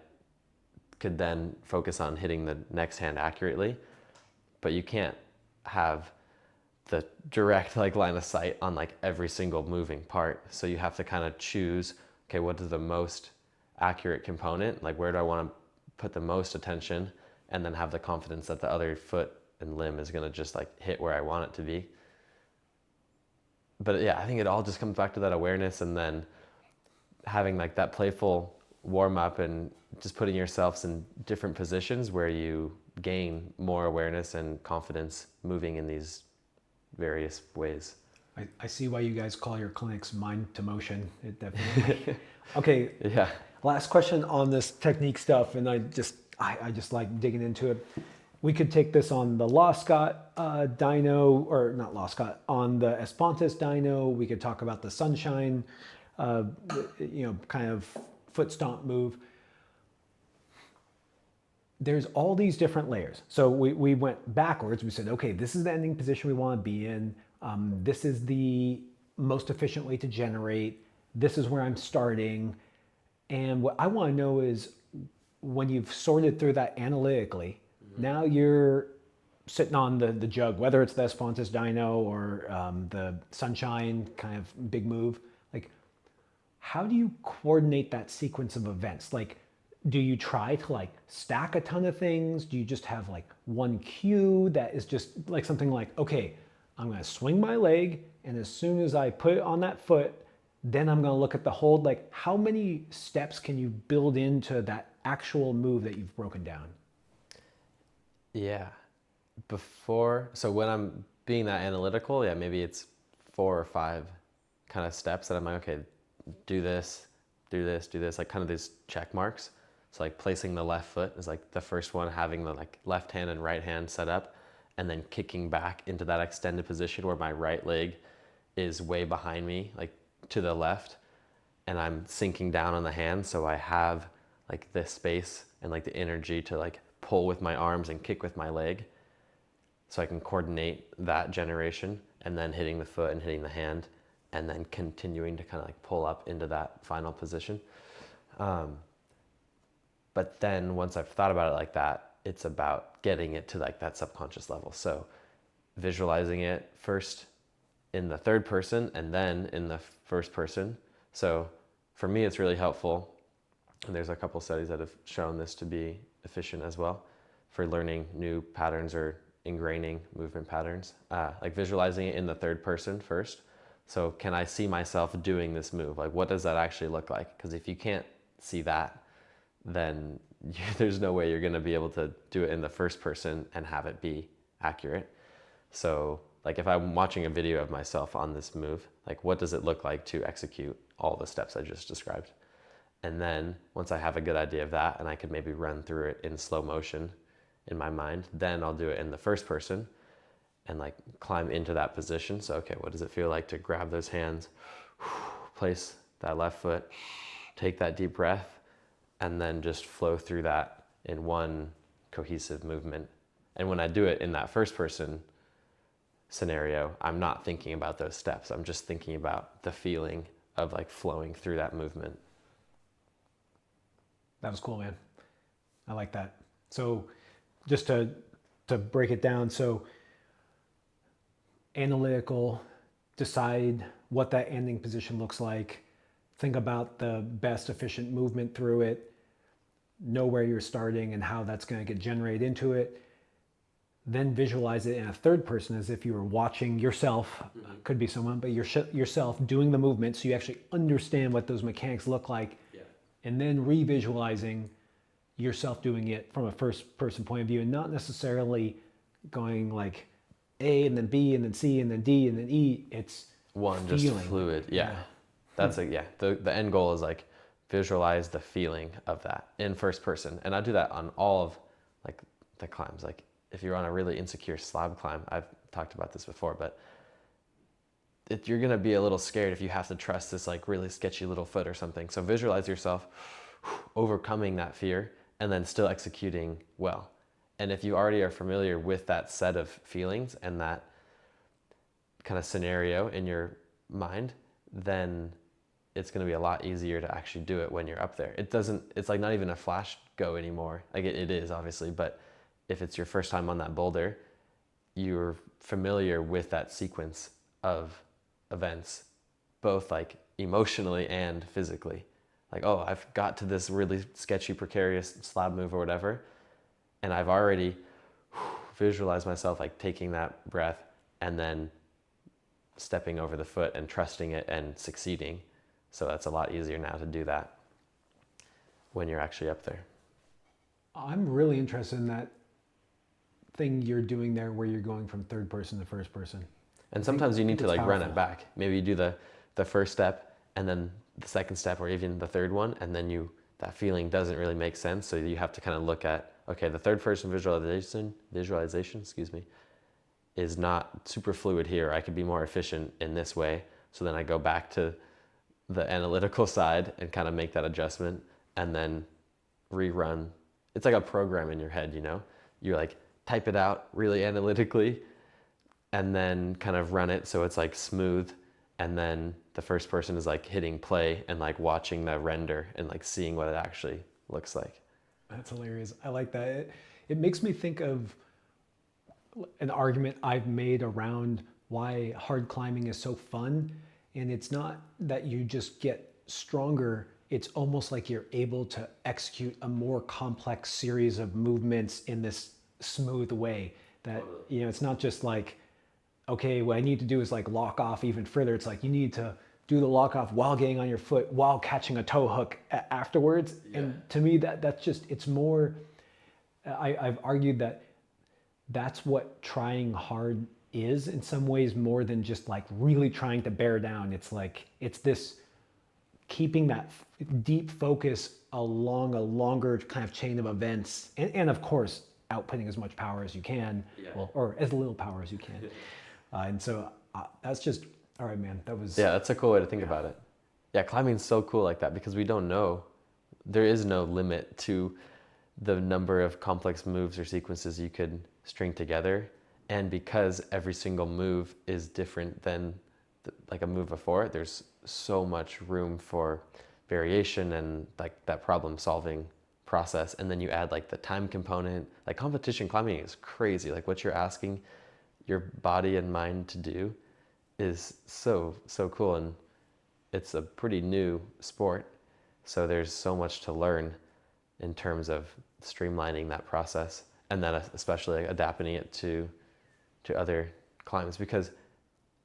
could then focus on hitting the next hand accurately. But you can't have the direct like line of sight on like every single moving part. So you have to kind of choose, okay, what is the most accurate component? Like, where do I want to put the most attention? And then have the confidence that the other foot and limb is going to just like hit where I want it to be. But yeah, I think it all just comes back to that awareness, and then having like that playful warm up and just putting yourselves in different positions where you gain more awareness and confidence moving in these various ways. I see why you guys call your clinics mind to motion. It definitely. Okay. Yeah. Last question on this technique stuff, and I just like digging into it. We could take this on the Loscott dyno, or not Loscott, on the Espontis dyno. We could talk about the sunshine, kind of foot stomp move. There's all these different layers. So we went backwards. We said, okay, this is the ending position we want to be in. This is the most efficient way to generate. This is where I'm starting. And what I want to know is, when you've sorted through that analytically, now you're sitting on the jug, whether it's the Espontis dyno or the sunshine kind of big move. Like, how do you coordinate that sequence of events? Like, do you try to like stack a ton of things? Do you just have like one cue that is just like something like, okay, I'm going to swing my leg, and as soon as I put it on that foot, then I'm going to look at the hold? Like, how many steps can you build into that actual move that you've broken down? Yeah. So when I'm being that analytical, yeah, maybe it's 4 or 5 kind of steps that I'm like, okay, do this, like kind of these check marks. So like placing the left foot is like the first one, having the like left hand and right hand set up, and then kicking back into that extended position where my right leg is way behind me, like to the left, and I'm sinking down on the hand, so I have like this space and like the energy to like pull with my arms and kick with my leg, so I can coordinate that generation, and then hitting the foot and hitting the hand, and then continuing to kind of like pull up into that final position. But then once I've thought about it like that, it's about getting it to like that subconscious level. So visualizing it first in the third person and then in the first person. So for me, it's really helpful And there's a couple studies that have shown this to be efficient as well for learning new patterns or ingraining movement patterns, like visualizing it in the third person first. So can I see myself doing this move? Like, what does that actually look like? Because if you can't see that, then there's no way you're going to be able to do it in the first person and have it be accurate. So like if I'm watching a video of myself on this move, like what does it look like to execute all the steps I just described? And then once I have a good idea of that and I could maybe run through it in slow motion in my mind, then I'll do it in the first person and like climb into that position. So, okay, what does it feel like to grab those hands, place that left foot, take that deep breath, and then just flow through that in one cohesive movement. And when I do it in that first person scenario, I'm not thinking about those steps. I'm just thinking about the feeling of like flowing through that movement. That was cool, man. I like that. So just to break it down, so analytical, decide what that ending position looks like, think about the best efficient movement through it, know where you're starting and how that's going to get generated into it, then visualize it in a third person as if you were watching yourself, could be someone, but yourself doing the movement so you actually understand what those mechanics look like, and then re-visualizing yourself doing it from a first person point of view and not necessarily going like A and then B and then C and then D and then E. It's one feeling. Just fluid. Yeah. That's the end goal is like visualize the feeling of that in first person. And I do that on all of like the climbs. Like if you're on a really insecure slab climb, I've talked about this before, but you're going to be a little scared if you have to trust this like really sketchy little foot or something. So visualize yourself overcoming that fear and then still executing well. And if you already are familiar with that set of feelings and that kind of scenario in your mind, then it's going to be a lot easier to actually do it when you're up there. It's like not even a flash go anymore. Like it is obviously, but if it's your first time on that boulder, you're familiar with that sequence of events, both like emotionally and physically. Like, oh, I've got to this really sketchy, precarious slab move or whatever, and I've already visualized myself like taking that breath and then stepping over the foot and trusting it and succeeding. So that's a lot easier now to do that when you're actually up there. I'm really interested in that thing you're doing there where you're going from third person to first person. And sometimes you need to like run powerful. it back. Maybe you do the first step and then the second step or even the third one, and then that feeling doesn't really make sense. So you have to kind of look at, okay, the third person visualization, is not super fluid here. I could be more efficient in this way. So then I go back to the analytical side and kind of make that adjustment and then rerun. It's like a program in your head, you know? You like type it out really analytically and then kind of run it so it's like smooth, and then the first person is like hitting play and like watching the render and like seeing what it actually looks like. That's hilarious. I like that. It makes me think of an argument I've made around why hard climbing is so fun. And it's not that you just get stronger. It's almost like you're able to execute a more complex series of movements in this smooth way that, you know, it's not just like, okay, what I need to do is like lock off even further. It's like you need to do the lock off while getting on your foot, while catching a toe hook afterwards. Yeah. And to me, that's just, it's more, I've argued that that's what trying hard is in some ways, more than just like really trying to bear down. It's like, it's this keeping that deep focus along a longer kind of chain of events. And of course, outputting as much power as you can, or as little power as you can. And so that's just, all right, man, that was... Yeah, that's a cool way to think about it. Yeah, climbing's so cool like that because we don't know. There is no limit to the number of complex moves or sequences you could string together. And because every single move is different than like a move before, there's so much room for variation and like that problem solving process. And then you add like the time component. Like competition climbing is crazy. Like what you're asking your body and mind to do is so cool, and it's a pretty new sport, So there's so much to learn in terms of streamlining that process, and then especially adapting it to other climbs, because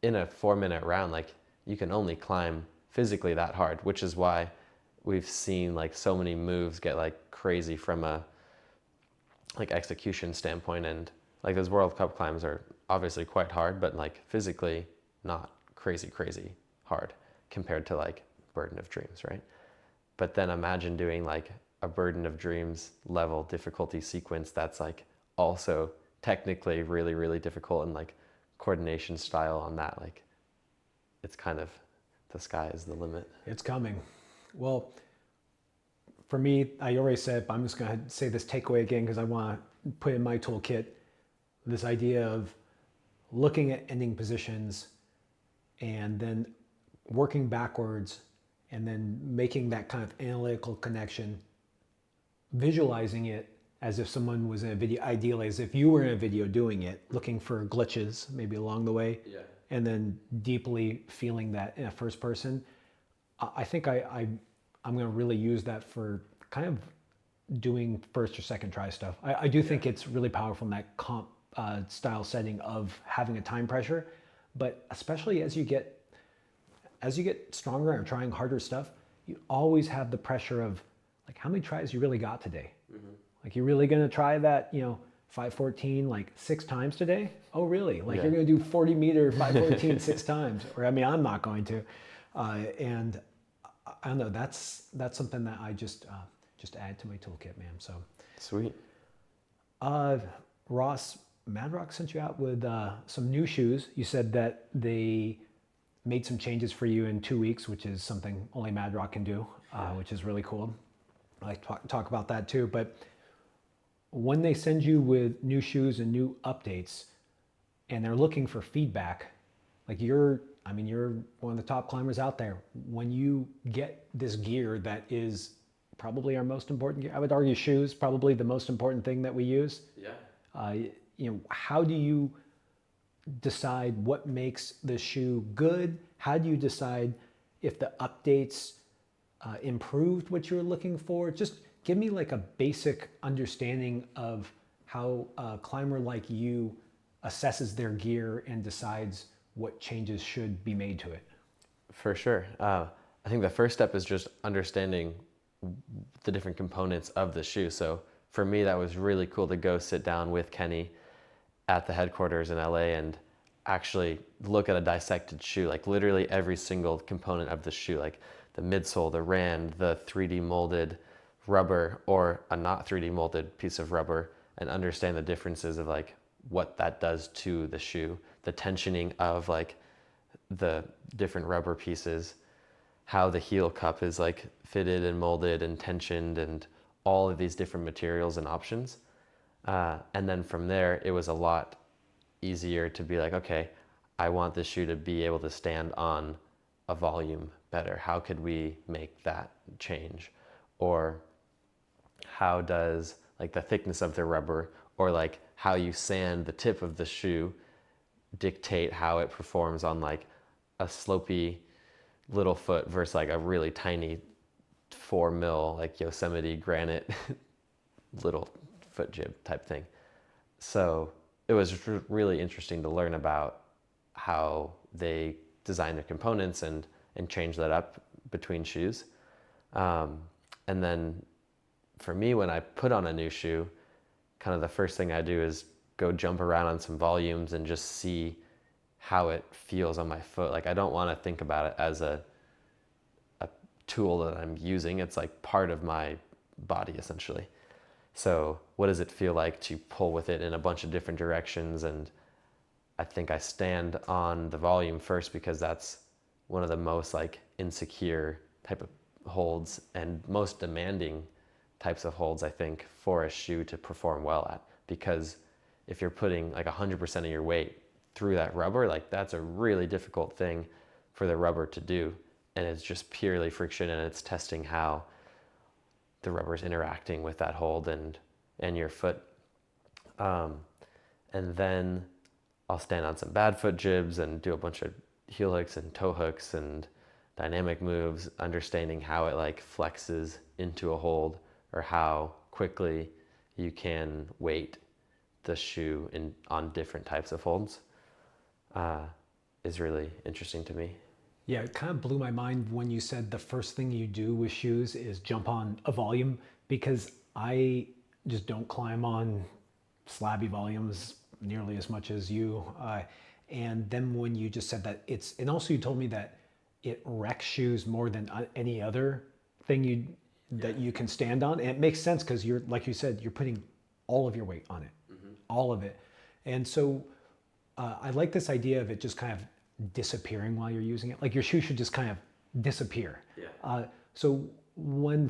in a 4-minute round, like, you can only climb physically that hard, which is why we've seen like so many moves get like crazy from a like execution standpoint. And like those World Cup climbs are obviously quite hard, but like physically not crazy hard compared to like Burden of Dreams, right? But then imagine doing like a Burden of Dreams level difficulty sequence that's like also technically really difficult, and like coordination style on that, like it's kind of, the sky is the limit. It's coming. Well, for me, I already said, but I'm just going to say this takeaway again because I want to put in my toolkit this idea of looking at ending positions and then working backwards and then making that kind of analytical connection, visualizing it as if someone was in a video, ideally as if you were in a video doing it, looking for glitches maybe along the way, and then deeply feeling that in a first person. I think I'm going to really use that for kind of doing first or second try stuff. I do think it's really powerful in that comp style setting of having a time pressure, but especially as you get stronger and trying harder stuff, you always have the pressure of like, how many tries you really got today? Like, you're really going to try that, 514 like 6 times today? Oh, really? Like, you're going to do 40 meter 514 6 times? Or, I mean, I'm not going to. And I don't know, that's something that I just add to my toolkit, man. So Sweet. Ross, Mad Rock sent you out with some new shoes. You said that they made some changes for you in 2 weeks, which is something only Mad Rock can do, which is really cool. I like to talk about that too. But when they send you with new shoes and new updates, and they're looking for feedback, like you're one of the top climbers out there. When you get this gear that is probably our most important gear, I would argue shoes, probably the most important thing that we use. How do you decide what makes the shoe good? How do you decide if the updates improved what you were looking for? Just give me like a basic understanding of how a climber like you assesses their gear and decides what changes should be made to it. For sure. I think the first step is just understanding the different components of the shoe. So for me, that was really cool to go sit down with Kenny at the headquarters in LA and actually look at a dissected shoe, like literally every single component of the shoe, like the midsole, the rand, the 3D molded rubber or a not 3D molded piece of rubber, and understand the differences of like what that does to the shoe, the tensioning of like the different rubber pieces, how the heel cup is like fitted and molded and tensioned, and all of these different materials and options. And then from there, it was a lot easier to be like, okay, I want this shoe to be able to stand on a volume better. How could we make that change? Or how does like the thickness of the rubber or like how you sand the tip of the shoe dictate how it performs on like a slopey little foot versus like a really tiny 4 mil like Yosemite granite little foot jib type thing. So it was really interesting to learn about how they design their components and change that up between shoes. And then for me, when I put on a new shoe, kind of the first thing I do is go jump around on some volumes and just see how it feels on my foot. Like, I don't want to think about it as a tool that I'm using. It's like part of my body essentially. So what does it feel like to pull with it in a bunch of different directions? And I think I stand on the volume first because that's one of the most like insecure type of holds and most demanding types of holds, I think, for a shoe to perform well at. Because if you're putting like 100% of your weight through that rubber, like that's a really difficult thing for the rubber to do. And it's just purely friction, and it's testing how the rubber is interacting with that hold and your foot. And then I'll stand on some bad foot jibs and do a bunch of heel hooks and toe hooks and dynamic moves, understanding how it like flexes into a hold, or how quickly you can weight the shoe on different types of holds, is really interesting to me. Yeah, it kind of blew my mind when you said the first thing you do with shoes is jump on a volume, because I just don't climb on slabby volumes nearly as much as you. And then when you just said that and also you told me that it wrecks shoes more than any other thing that you can stand on. And it makes sense because you're, like you said, you're putting all of your weight on it, all of it. And so I like this idea of it just kind of disappearing while you're using it. Like your shoe should just kind of disappear. So when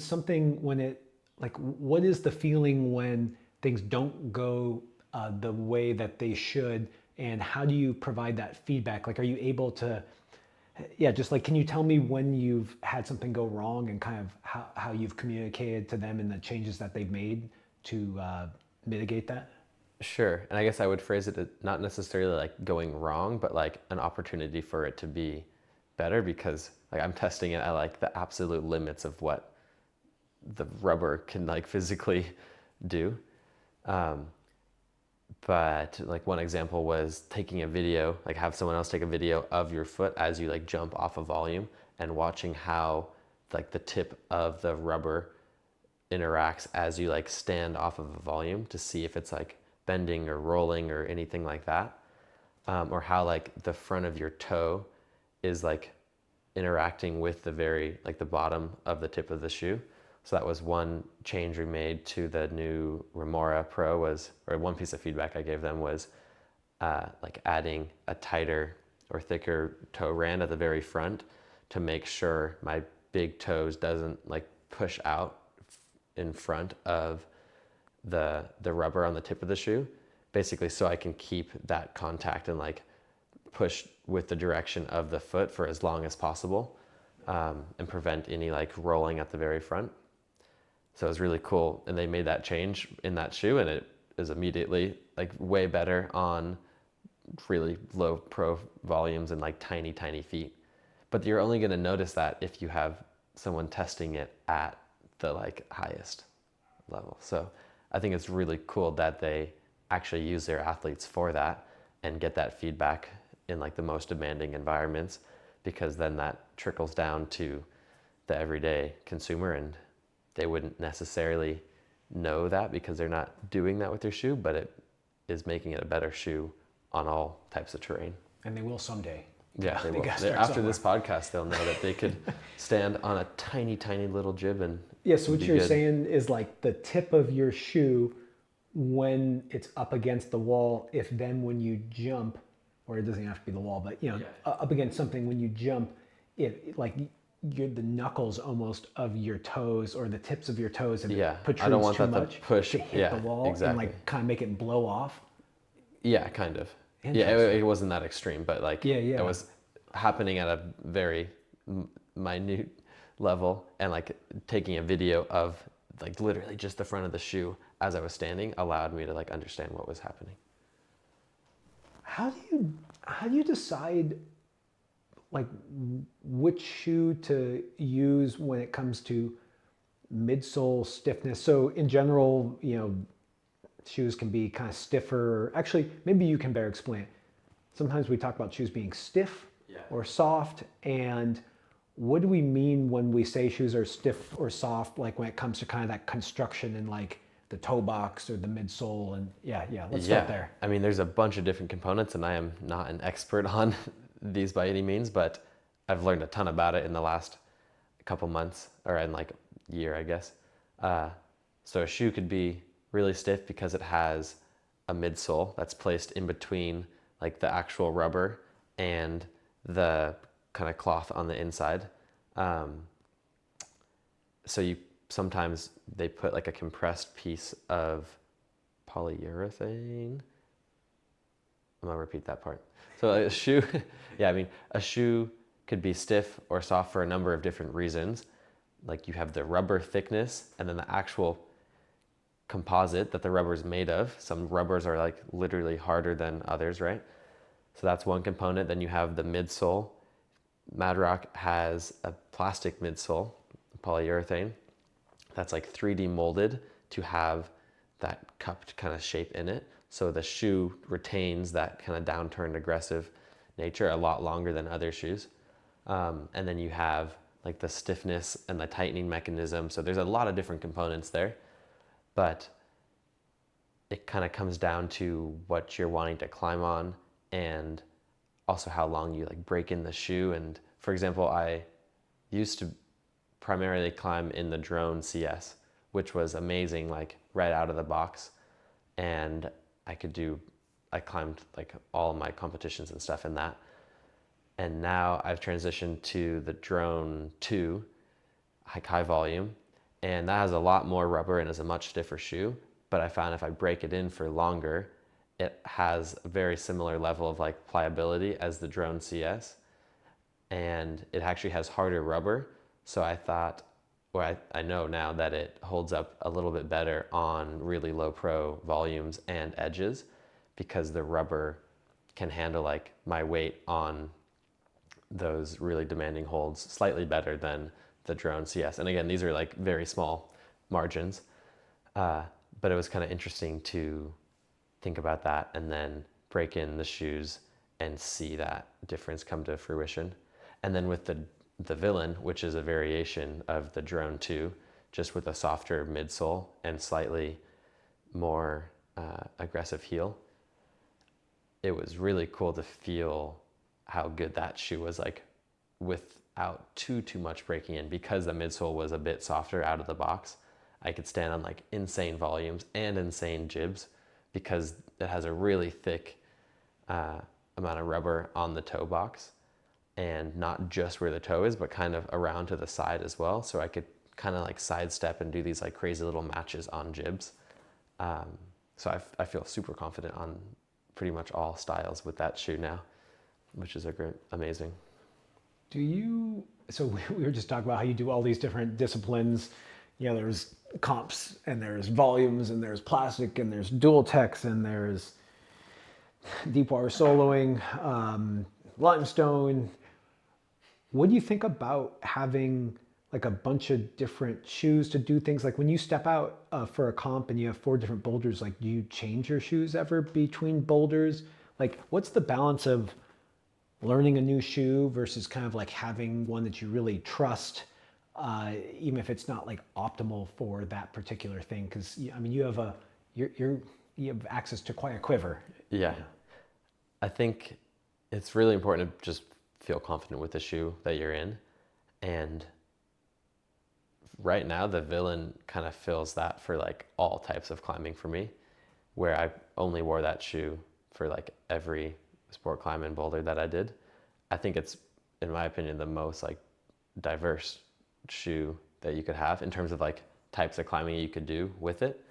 what is the feeling when things don't go the way that they should, and how do you provide that feedback? Like, are you able to, just like, can you tell me when you've had something go wrong and kind of how you've communicated to them and the changes that they've made to mitigate that? Sure. And I guess I would phrase it not necessarily like going wrong, but like an opportunity for it to be better, because like I'm testing it at like the absolute limits of what the rubber can like physically do. But like one example was taking a video, like have someone else take a video of your foot as you like jump off a volume, and watching how like the tip of the rubber interacts as you like stand off of a volume, to see if it's like bending or rolling or anything like that, or how like the front of your toe is like interacting with the bottom of the tip of the shoe. So that was one change we made to the new Remora Pro, or one piece of feedback I gave them was like adding a tighter or thicker toe rand at the very front, to make sure my big toes doesn't like push out in front of the rubber on the tip of the shoe, basically, so I can keep that contact and like push with the direction of the foot for as long as possible, and prevent any like rolling at the very front. So it was really cool, and they made that change in that shoe, and it is immediately like way better on really low pro volumes and like tiny feet. But you're only going to notice that if you have someone testing it at the like highest level. So I think it's really cool that they actually use their athletes for that and get that feedback in like the most demanding environments, because then that trickles down to the everyday consumer, and they wouldn't necessarily know that because they're not doing that with their shoe, but it is making it a better shoe on all types of terrain. And they will someday. Yeah, they will. After this podcast, they'll know that they could stand on a tiny little jib and so what you're saying is like the tip of your shoe, when it's up against the wall, if then when you jump, or it doesn't have to be the wall, but up against something, when you jump, it like the knuckles almost of your toes, or the tips of your toes, if it protrudes I don't want too that much to push to hit the wall and like kind of make it blow off. Yeah, kind of. Yeah, it wasn't that extreme, but like it was happening at a very minute level, and like taking a video of like literally just the front of the shoe as I was standing allowed me to like understand what was happening. How do you decide like which shoe to use when it comes to midsole stiffness? So in general, shoes can be kind of stiffer. Actually, maybe you can better explain it. Sometimes we talk about shoes being stiff or soft, and what do we mean when we say shoes are stiff or soft, like when it comes to kind of that construction and like the toe box or the midsole? And let's start there. I mean, there's a bunch of different components, and I am not an expert on these by any means, but I've learned a ton about it in the last couple months, or in like year, I guess. So a shoe could be really stiff because it has a midsole that's placed in between like the actual rubber and the kind of cloth on the inside. So sometimes they put like a compressed piece of polyurethane. I'm gonna repeat that part. So a shoe, a shoe could be stiff or soft for a number of different reasons. Like you have the rubber thickness, and then the actual composite that the rubber is made of. Some rubbers are like literally harder than others, right? So that's one component. Then you have the midsole. Madrock has a plastic midsole, polyurethane, that's like 3D molded to have that cupped kind of shape in it. So the shoe retains that kind of downturned aggressive nature a lot longer than other shoes. And then you have like the stiffness and the tightening mechanism. So there's a lot of different components there, but it kind of comes down to what you're wanting to climb on and also how long you like break in the shoe. And for example, I used to primarily climb in the drone CS, which was amazing, like right out of the box. And I climbed like all my competitions and stuff in that. And now I've transitioned to the drone 2, high volume, and that has a lot more rubber and is a much stiffer shoe. But I found if I break it in for longer, it has a very similar level of like pliability as the drone CS, and it actually has harder rubber. So I thought, or I know now that it holds up a little bit better on really low pro volumes and edges because the rubber can handle like my weight on those really demanding holds slightly better than the drone CS. And again, these are like very small margins, but it was kind of interesting to think about that and then break in the shoes and see that difference come to fruition. And then with the Villain, which is a variation of the Drone 2, just with a softer midsole and slightly more aggressive heel, it was really cool to feel how good that shoe was, like without too much breaking in, because the midsole was a bit softer out of the box. I could stand on like insane volumes and insane jibs because it has a really thick amount of rubber on the toe box, and not just where the toe is, but kind of around to the side as well. So I could kind of like sidestep and do these like crazy little matches on jibs. So I feel super confident on pretty much all styles with that shoe now, which is amazing. So we were just talking about how you do all these different disciplines. You know, there's comps and there's volumes and there's plastic and there's dual techs and there's deep water soloing, limestone. What do you think about having like a bunch of different shoes to do things? Like when you step out for a comp and you have 4 different boulders, like do you change your shoes ever between boulders? Like what's the balance of learning a new shoe versus kind of like having one that you really trust, even if it's not like optimal for that particular thing? Because I mean, you have access to quite a quiver. Yeah. I think it's really important to just feel confident with the shoe that you're in. And right now, the Villain kind of fills that for like all types of climbing for me, where I only wore that shoe for like every sport climb and boulder that I did. I think it's, in my opinion, the most like diverse shoe that you could have in terms of like types of climbing you could do with it.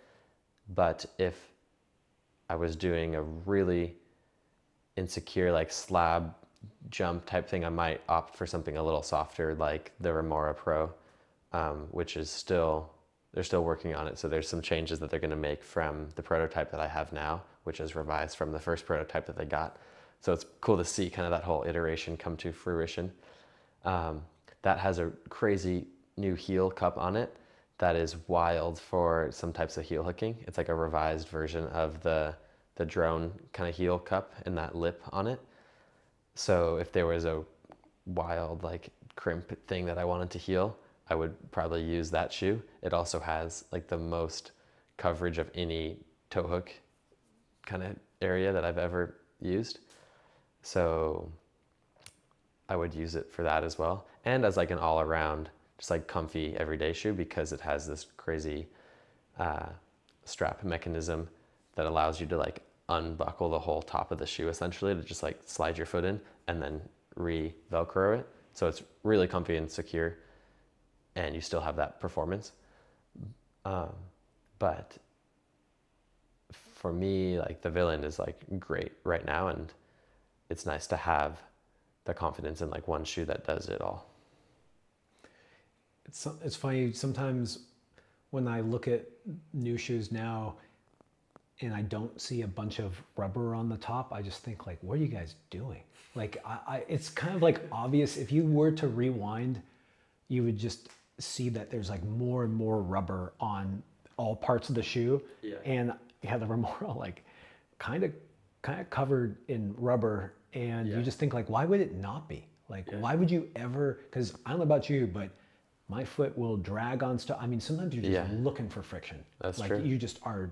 But if I was doing a really insecure like slab jump type thing, I might opt for something a little softer like the Remora Pro, which is they're still working on it. So there's some changes that they're going to make from the prototype that I have now, which is revised from the first prototype that they got. So it's cool to see kind of that whole iteration come to fruition. That has a crazy new heel cup on it that is wild for some types of heel hooking. It's like a revised version of the drone kind of heel cup and that lip on it. So if there was a wild like crimp thing that I wanted to heel, I would probably use that shoe. It also has like the most coverage of any toe hook kind of area that I've ever used. So I would use it for that as well. And as like an all around, just like comfy everyday shoe, because it has this crazy strap mechanism that allows you to like unbuckle the whole top of the shoe essentially to just like slide your foot in and then re-Velcro it. So it's really comfy and secure, and you still have that performance. But for me, like the Villain is like great right now, and it's nice to have the confidence in like one shoe that does it all. It's funny sometimes when I look at new shoes now, and I don't see a bunch of rubber on the top, I just think like, what are you guys doing? Like, it's kind of like obvious. If you were to rewind, you would just see that there's like more and more rubber on all parts of the shoe. Yeah. And yeah, the Remora like kind of covered in rubber, and Yeah. you just think like, why would it not be? Like, why would you ever? Because I don't know about you, but my foot will drag on stuff. I mean, sometimes you're just looking for friction. That's like true. you just are,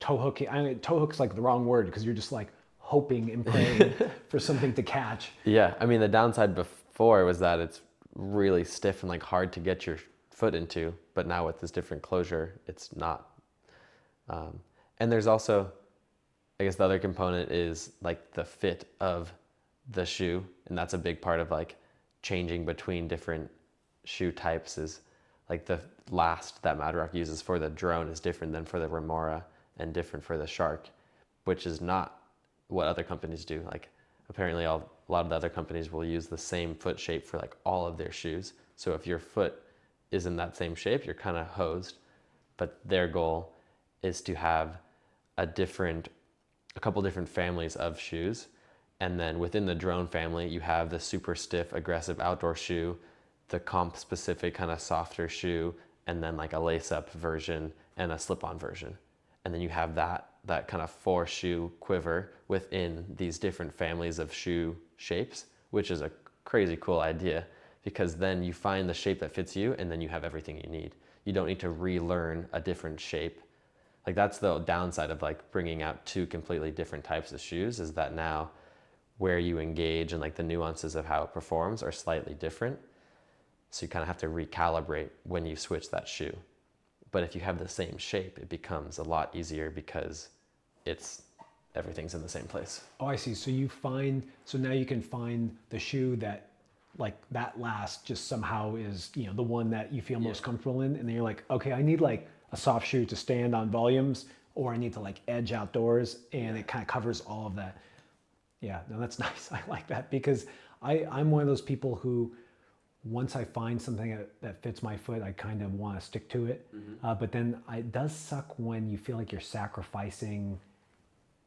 toe hooking. I mean, toe hook's like the wrong word because you're just like hoping and praying for something to catch. Yeah, I mean the downside before was that it's really stiff and like hard to get your foot into, but now with this different closure, it's not. And there's also, I guess the other component is like the fit of the shoe, and that's a big part of like changing between different shoe types. Is like the last that Mad Rock uses for the drone is different than for the Remora and different for the Shark, which is not what other companies do. Like apparently a lot of the other companies will use the same foot shape for like all of their shoes. So if your foot is in that same shape, you're kind of hosed. But their goal is to have a couple different families of shoes. And then within the drone family, you have the super stiff, aggressive outdoor shoe, the comp specific kind of softer shoe, and then like a lace up version and a slip on version. And then you have that kind of 4 shoe quiver within these different families of shoe shapes, which is a crazy cool idea, because then you find the shape that fits you and then you have everything you need. You don't need to relearn a different shape. Like that's the downside of like bringing out 2 completely different types of shoes, is that now where you engage and like the nuances of how it performs are slightly different. So you kind of have to recalibrate when you switch that shoe. But if you have the same shape, it becomes a lot easier because everything's in the same place. Oh, I see. So now you can find the shoe that like that last just somehow is, the one that you feel most comfortable in. And then you're like, okay, I need like a soft shoe to stand on volumes, or I need to like edge outdoors, and it kind of covers all of that. Yeah, no, that's nice. I like that because I'm one of those people who, once I find something that fits my foot, I kind of want to stick to it. But then it does suck when you feel like you're sacrificing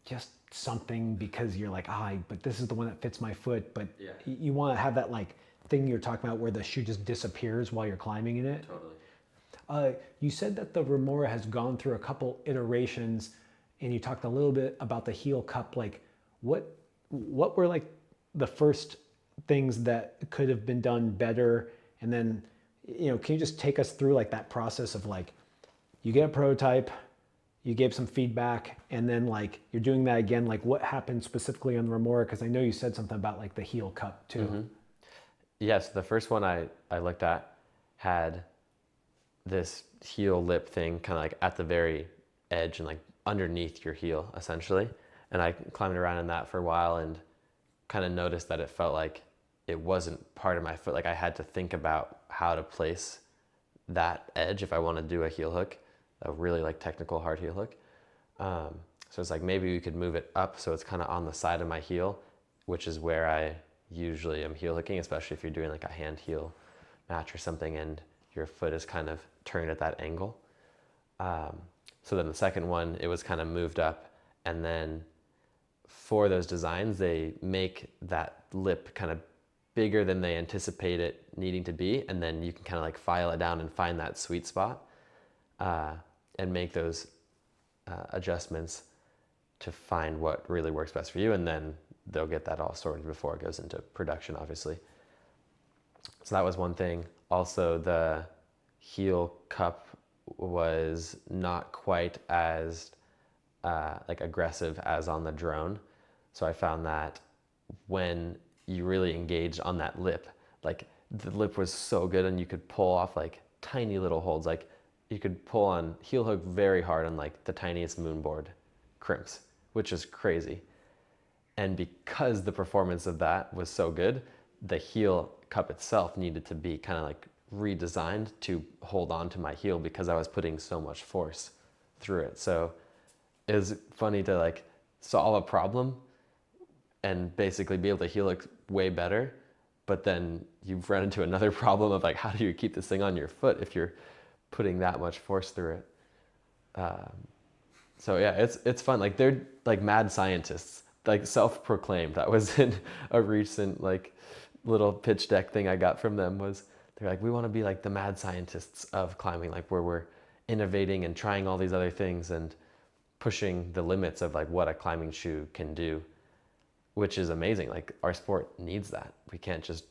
just something because you're like, but this is the one that fits my foot. But you want to have that like thing you're talking about where the shoe just disappears while you're climbing in it. Totally. You said that the Remora has gone through a couple iterations, and you talked a little bit about the heel cup. Like, what were like the first things that could have been done better? And then, can you just take us through like that process of like, you get a prototype, you gave some feedback, and then like you're doing that again. Like what happened specifically on the Remora? Because I know you said something about like the heel cup too. Mm-hmm. Yes, the first one I looked at had this heel lip thing kind of like at the very edge and like underneath your heel essentially. And I climbed around in that for a while and kind of noticed that it felt like it wasn't part of my foot. Like I had to think about how to place that edge if I want to do a heel hook, a really like technical hard heel hook. So it's like maybe we could move it up so it's kind of on the side of my heel, which is where I usually am heel hooking, especially if you're doing like a hand heel match or something and your foot is kind of turned at that angle. So then the second one, it was kind of moved up, and then for those designs, they make that lip kind of bigger than they anticipate it needing to be, and then you can kind of like file it down and find that sweet spot and make those adjustments to find what really works best for you, and then they'll get that all sorted before it goes into production, obviously. So that was one thing. Also, the heel cup was not quite as like aggressive as on the drone. So I found that when you really engaged on that lip, like the lip was so good and you could pull off like tiny little holds. Like you could pull on heel hook very hard on like the tiniest moonboard crimps, which is crazy. And because the performance of that was so good, the heel cup itself needed to be kind of like redesigned to hold on to my heel because I was putting so much force through it. So it was funny to like solve a problem and basically be able to heel it way better, but then you've run into another problem of like, how do you keep this thing on your foot if you're putting that much force through it? So yeah, it's fun. Like they're like mad scientists, like self-proclaimed. That was in a recent like little pitch deck thing I got from them. Was they're like, we want to be like the mad scientists of climbing, like where we're innovating and trying all these other things and pushing the limits of like what a climbing shoe can do, which is amazing. Like our sport needs that. We can't just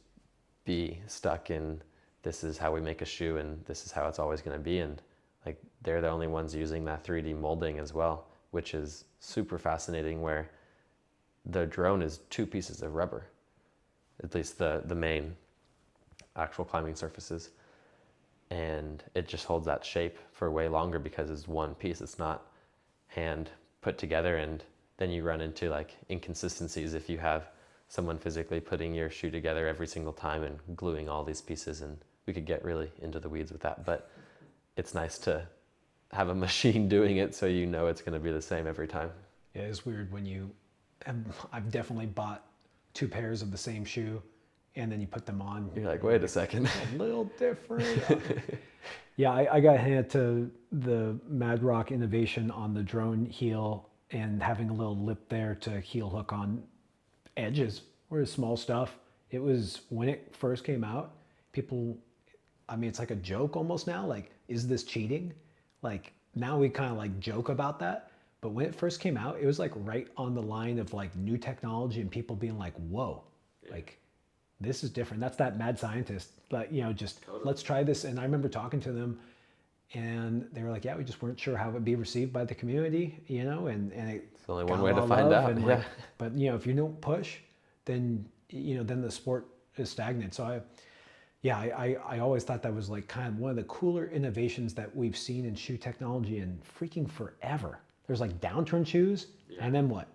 be stuck in this is how we make a shoe and this is how it's always going to be. And like they're the only ones using that 3D molding as well, which is super fascinating, where the drone is two pieces of rubber, at least the main actual climbing surfaces. And it just holds that shape for way longer because it's one piece. It's not hand put together, and then you run into like inconsistencies if you have someone physically putting your shoe together every single time and gluing all these pieces, and we could get really into the weeds with that, but it's nice to have a machine doing it so you know it's going to be the same every time. Yeah, it's weird when I've definitely bought two pairs of the same shoe and then you put them on. You're like, wait a second. A little different. Yeah, I got handed to the Mad Rock innovation on the drone heel and having a little lip there to heel hook on edges or small stuff. It was, when it first came out, people, I mean, it's like a joke almost now. Like, is this cheating? Like, now we kind of like joke about that. But when it first came out, it was like right on the line of like new technology and people being like, whoa, like this is different. That's that mad scientist, like, you know, just totally. Let's try this. And I remember talking to them and they were like, yeah, we just weren't sure how it would be received by the community, you know, and it's only one way to find out. Like, but you know, if you don't push, then, you know, then the sport is stagnant. So I always thought that was like kind of one of the cooler innovations that we've seen in shoe technology in freaking forever. There's like downturn shoes, and then what?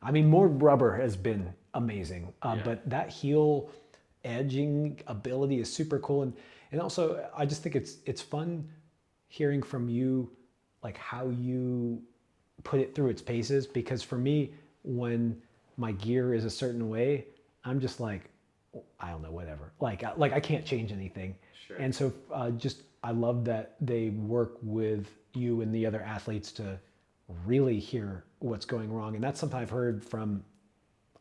I mean, more rubber has been amazing, but that heel edging ability is super cool. And also, I just think it's fun hearing from you, like how you put it through its paces. Because for me, when my gear is a certain way, I'm just like, I don't know, whatever. Like I can't change anything. Sure. And so I love that they work with you and the other athletes to really hear what's going wrong. And that's something I've heard from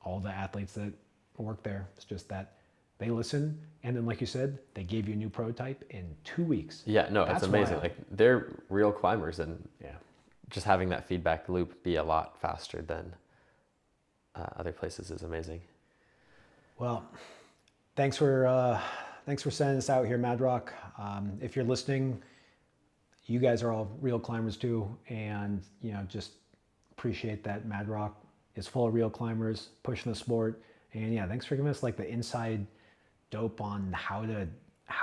all the athletes that work there. It's just that they listen, and then like you said, they gave you a new prototype in 2 weeks. Yeah, no, that's amazing. Wild. Like they're real climbers, and just having that feedback loop be a lot faster than other places is amazing. Well, thanks for sending us out here, Mad Rock. If you're listening, you guys are all real climbers too, and you know, just appreciate that Mad Rock is full of real climbers pushing the sport. And yeah, thanks for giving us like the inside dope on how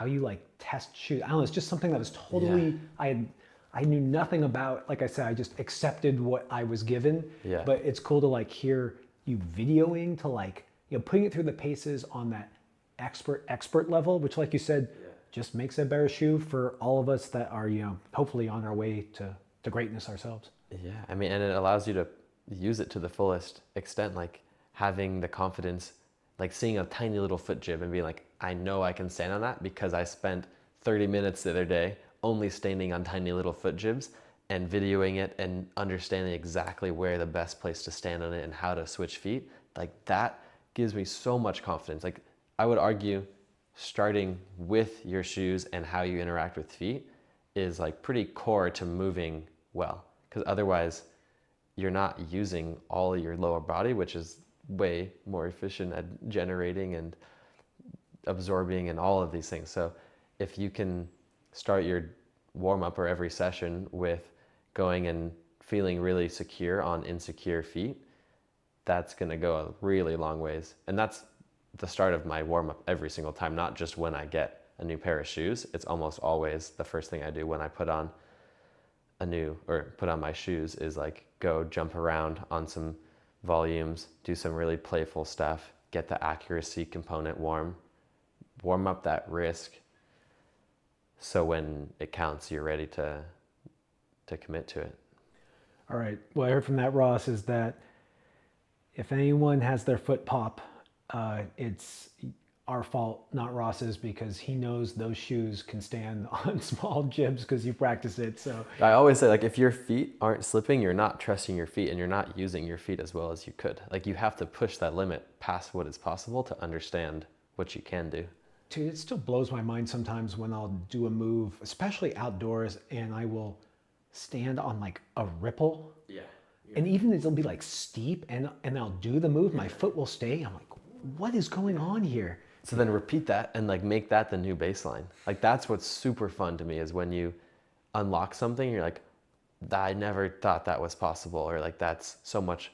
you like test shoes. I don't know, it's just something that was totally I knew nothing about. Like I said, I just accepted what I was given. Yeah. But it's cool to like hear you videoing, to like, you know, putting it through the paces on that expert level, which like you said, just makes a better shoe for all of us that are, you know, hopefully on our way to greatness ourselves. Yeah, I mean, and it allows you to use it to the fullest extent, like having the confidence, like seeing a tiny little foot jib and being like, I know I can stand on that because I spent 30 minutes the other day only standing on tiny little foot jibs, and videoing it and understanding exactly where the best place to stand on it and how to switch feet. Like that gives me so much confidence. Like I would argue starting with your shoes and how you interact with feet is like pretty core to moving well, because otherwise you're not using all of your lower body, which is way more efficient at generating and absorbing and all of these things. So if you can start your warm-up or every session with going and feeling really secure on insecure feet, that's going to go a really long ways. And that's the start of my warm-up every single time, not just when I get a new pair of shoes. It's almost always the first thing I do when I put on my shoes is like go jump around on some volumes, do some really playful stuff, get the accuracy component warm up that wrist, so when it counts, you're ready to commit to it. All right. What I heard from that, Ross, is that if anyone has their foot pop, it's our fault, not Ross's, because he knows those shoes can stand on small jibs because you practice it. So I always say, like, if your feet aren't slipping, you're not trusting your feet and you're not using your feet as well as you could. Like, you have to push that limit past what is possible to understand what you can do. dude, it still blows my mind sometimes when I'll do a move, especially outdoors, and I will stand on like a ripple. Yeah. And even it'll be like steep and I'll do the move, my foot will stay. I'm like, what is going on here? So then repeat that and like make that the new baseline. Like, that's what's super fun to me, is when you unlock something and you're like, I never thought that was possible, or like, that's so much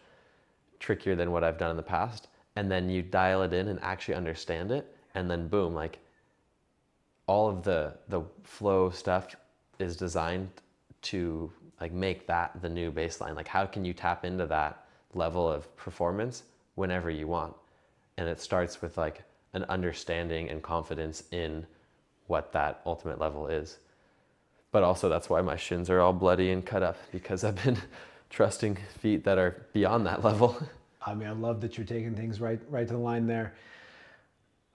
trickier than what I've done in the past. And then you dial it in and actually understand it. And then boom, like, all of the flow stuff is designed to like make that the new baseline. Like, how can you tap into that level of performance whenever you want? And it starts with like an understanding and confidence in what that ultimate level is. But also, that's why my shins are all bloody and cut up, because I've been trusting feet that are beyond that level. I mean, I love that you're taking things right to the line there.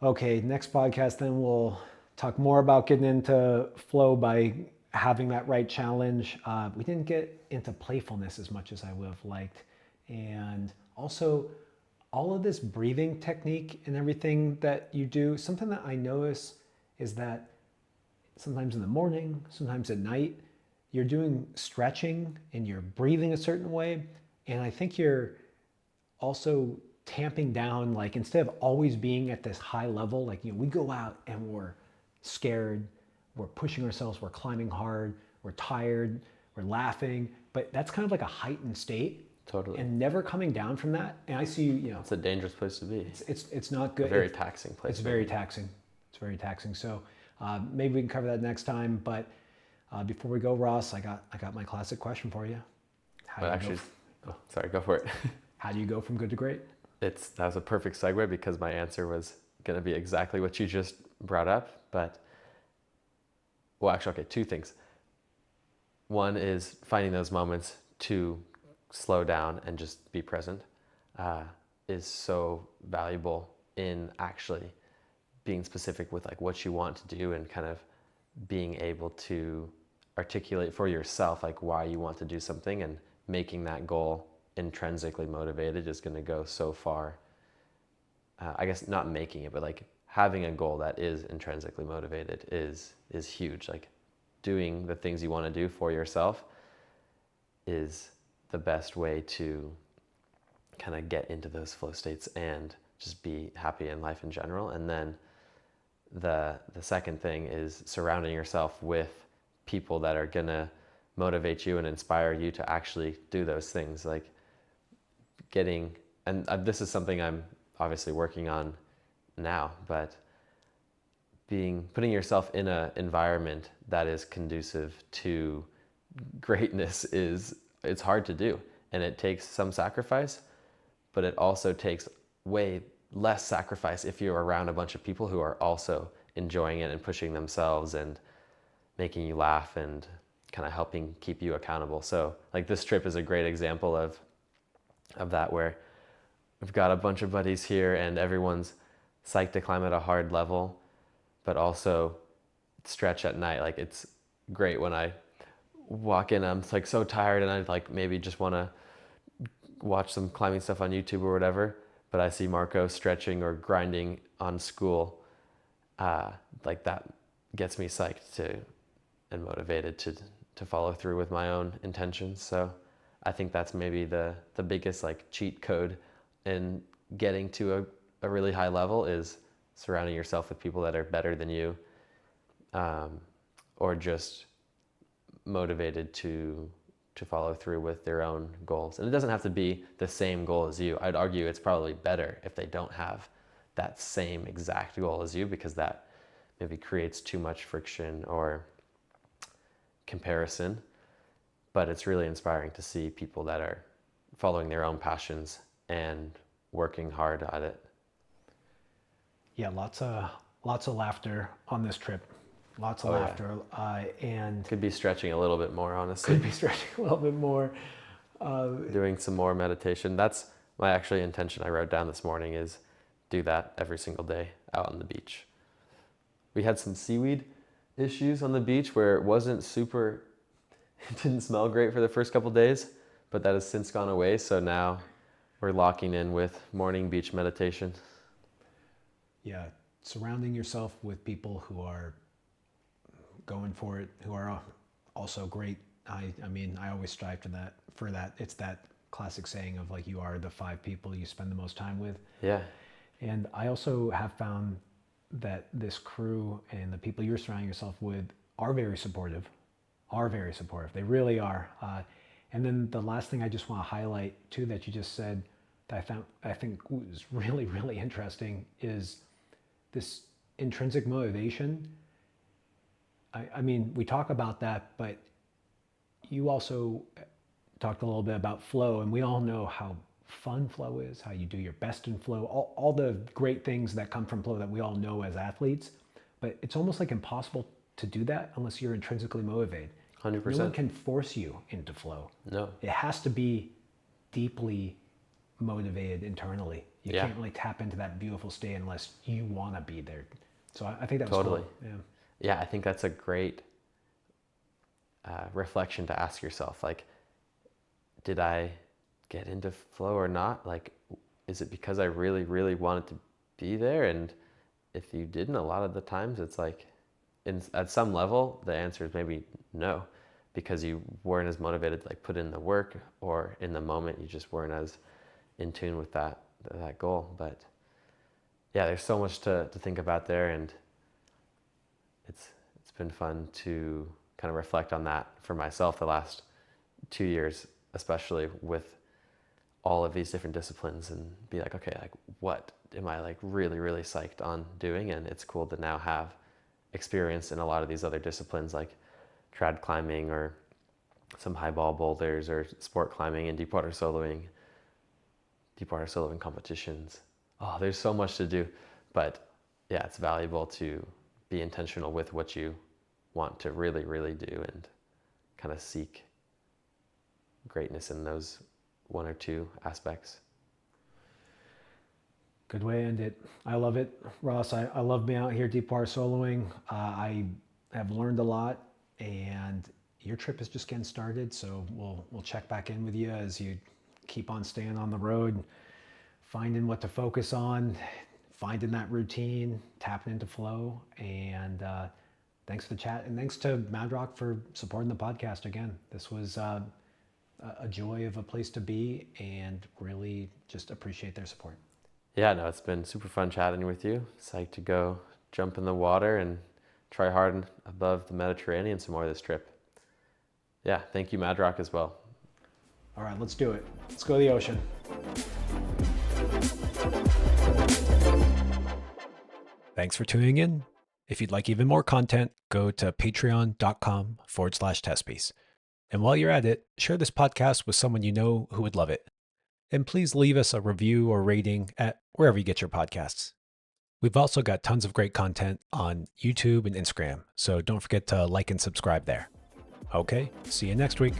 Okay, next podcast, then we'll talk more about getting into flow by having that right challenge. We didn't get into playfulness as much as I would have liked. And also, all of this breathing technique and everything that you do, something that I notice is that sometimes in the morning, sometimes at night, you're doing stretching and you're breathing a certain way. And I think you're also tamping down, like, instead of always being at this high level, like, we go out and we're scared, we're pushing ourselves, we're climbing hard, we're tired, we're laughing, but that's kind of like a heightened state. Totally. And never coming down from that. And I see, It's a dangerous place to be. It's not good. A very taxing place. It's very taxing. It's very taxing. So maybe we can cover that next time. But before we go, Ross, I got my classic question for you. Sorry, go for it. How do you go from good to great? That was a perfect segue, because my answer was going to be exactly what you just brought up. But, well, actually, okay, two things. One is finding those moments to slow down and just be present is so valuable in actually being specific with like what you want to do, and kind of being able to articulate for yourself like why you want to do something, and making that goal intrinsically motivated is going to go so far. I guess not making it, but like having a goal that is intrinsically motivated is huge. Like, doing the things you want to do for yourself is the best way to kind of get into those flow states and just be happy in life in general. And then the second thing is surrounding yourself with people that are gonna motivate you and inspire you to actually do those things. Like, this is something I'm obviously working on now, but putting yourself in an environment that is conducive to greatness it's hard to do, and it takes some sacrifice, but it also takes way less sacrifice if you're around a bunch of people who are also enjoying it and pushing themselves and making you laugh and kind of helping keep you accountable. So like, this trip is a great example of that, where we've got a bunch of buddies here and everyone's psyched to climb at a hard level, but also stretch at night. Like, it's great when I walk in, I'm like so tired, and I like maybe just want to watch some climbing stuff on YouTube or whatever, but I see Marco stretching or grinding on school. Like, that gets me psyched and motivated to follow through with my own intentions. So I think that's maybe the biggest like cheat code in getting to a really high level, is surrounding yourself with people that are better than you, or just motivated to follow through with their own goals. And it doesn't have to be the same goal as you. I'd argue it's probably better if they don't have that same exact goal as you, because that maybe creates too much friction or comparison. But it's really inspiring to see people that are following their own passions and working hard at it. Yeah, lots of laughter on this trip. Lots of laughter. And could be stretching a little bit more, honestly. Could be stretching a little bit more. Doing some more meditation. That's my actually intention I wrote down this morning, is do that every single day out on the beach. We had some seaweed issues on the beach where it wasn't super, it didn't smell great for the first couple days, but that has since gone away. So now we're locking in with morning beach meditation. Yeah, surrounding yourself with people who are going for it, who are also great. I mean, I always strive for that. It's that classic saying of like, you are the 5 people you spend the most time with. Yeah. And I also have found that this crew and the people you're surrounding yourself with are very supportive, They really are. And then the last thing I just want to highlight too, that you just said that I think was really, really interesting is this intrinsic motivation. I mean, we talk about that, but you also talked a little bit about flow, and we all know how fun flow is, how you do your best in flow, all the great things that come from flow that we all know as athletes. But it's almost like impossible to do that unless you're intrinsically motivated. 100%. No one can force you into flow. No. It has to be deeply motivated internally. You can't really tap into that beautiful state unless you want to be there. So I think that's totally cool. Yeah. Yeah, I think that's a great reflection to ask yourself. Like, did I get into flow or not? Like, is it because I really, really wanted to be there? And if you didn't, a lot of the times it's like, at some level, the answer is maybe no, because you weren't as motivated to like put in the work, or in the moment you just weren't as in tune with that goal. But yeah, there's so much to think about there, and it's been fun to kind of reflect on that for myself the last 2 years, especially with all of these different disciplines, and be like, okay, like what am I like really, really psyched on doing? And it's cool to now have experience in a lot of these other disciplines like trad climbing or some high ball boulders or sport climbing and deep water soloing competitions. Oh, there's so much to do, but yeah, it's valuable to be intentional with what you want to really, really do, and kind of seek greatness in those 1 or 2 aspects. Good way to end it. I love it, Ross. I love being out here deep water soloing. I have learned a lot, and your trip is just getting started. So we'll check back in with you as you keep on staying on the road, finding what to focus on, finding that routine, tapping into flow. And thanks for the chat, and thanks to Mad Rock for supporting the podcast again. This was a joy of a place to be, and really just appreciate their support. Yeah, no, it's been super fun chatting with you. Psyched to go jump in the water and try hard above the Mediterranean some more this trip. Yeah, thank you, Mad Rock, as well. All right, let's do it. Let's go to the ocean. Thanks for tuning in. If you'd like even more content, go to patreon.com/Testpiece. And while you're at it, share this podcast with someone you know who would love it. And please leave us a review or rating at wherever you get your podcasts. We've also got tons of great content on YouTube and Instagram, so don't forget to like and subscribe there. Okay, see you next week.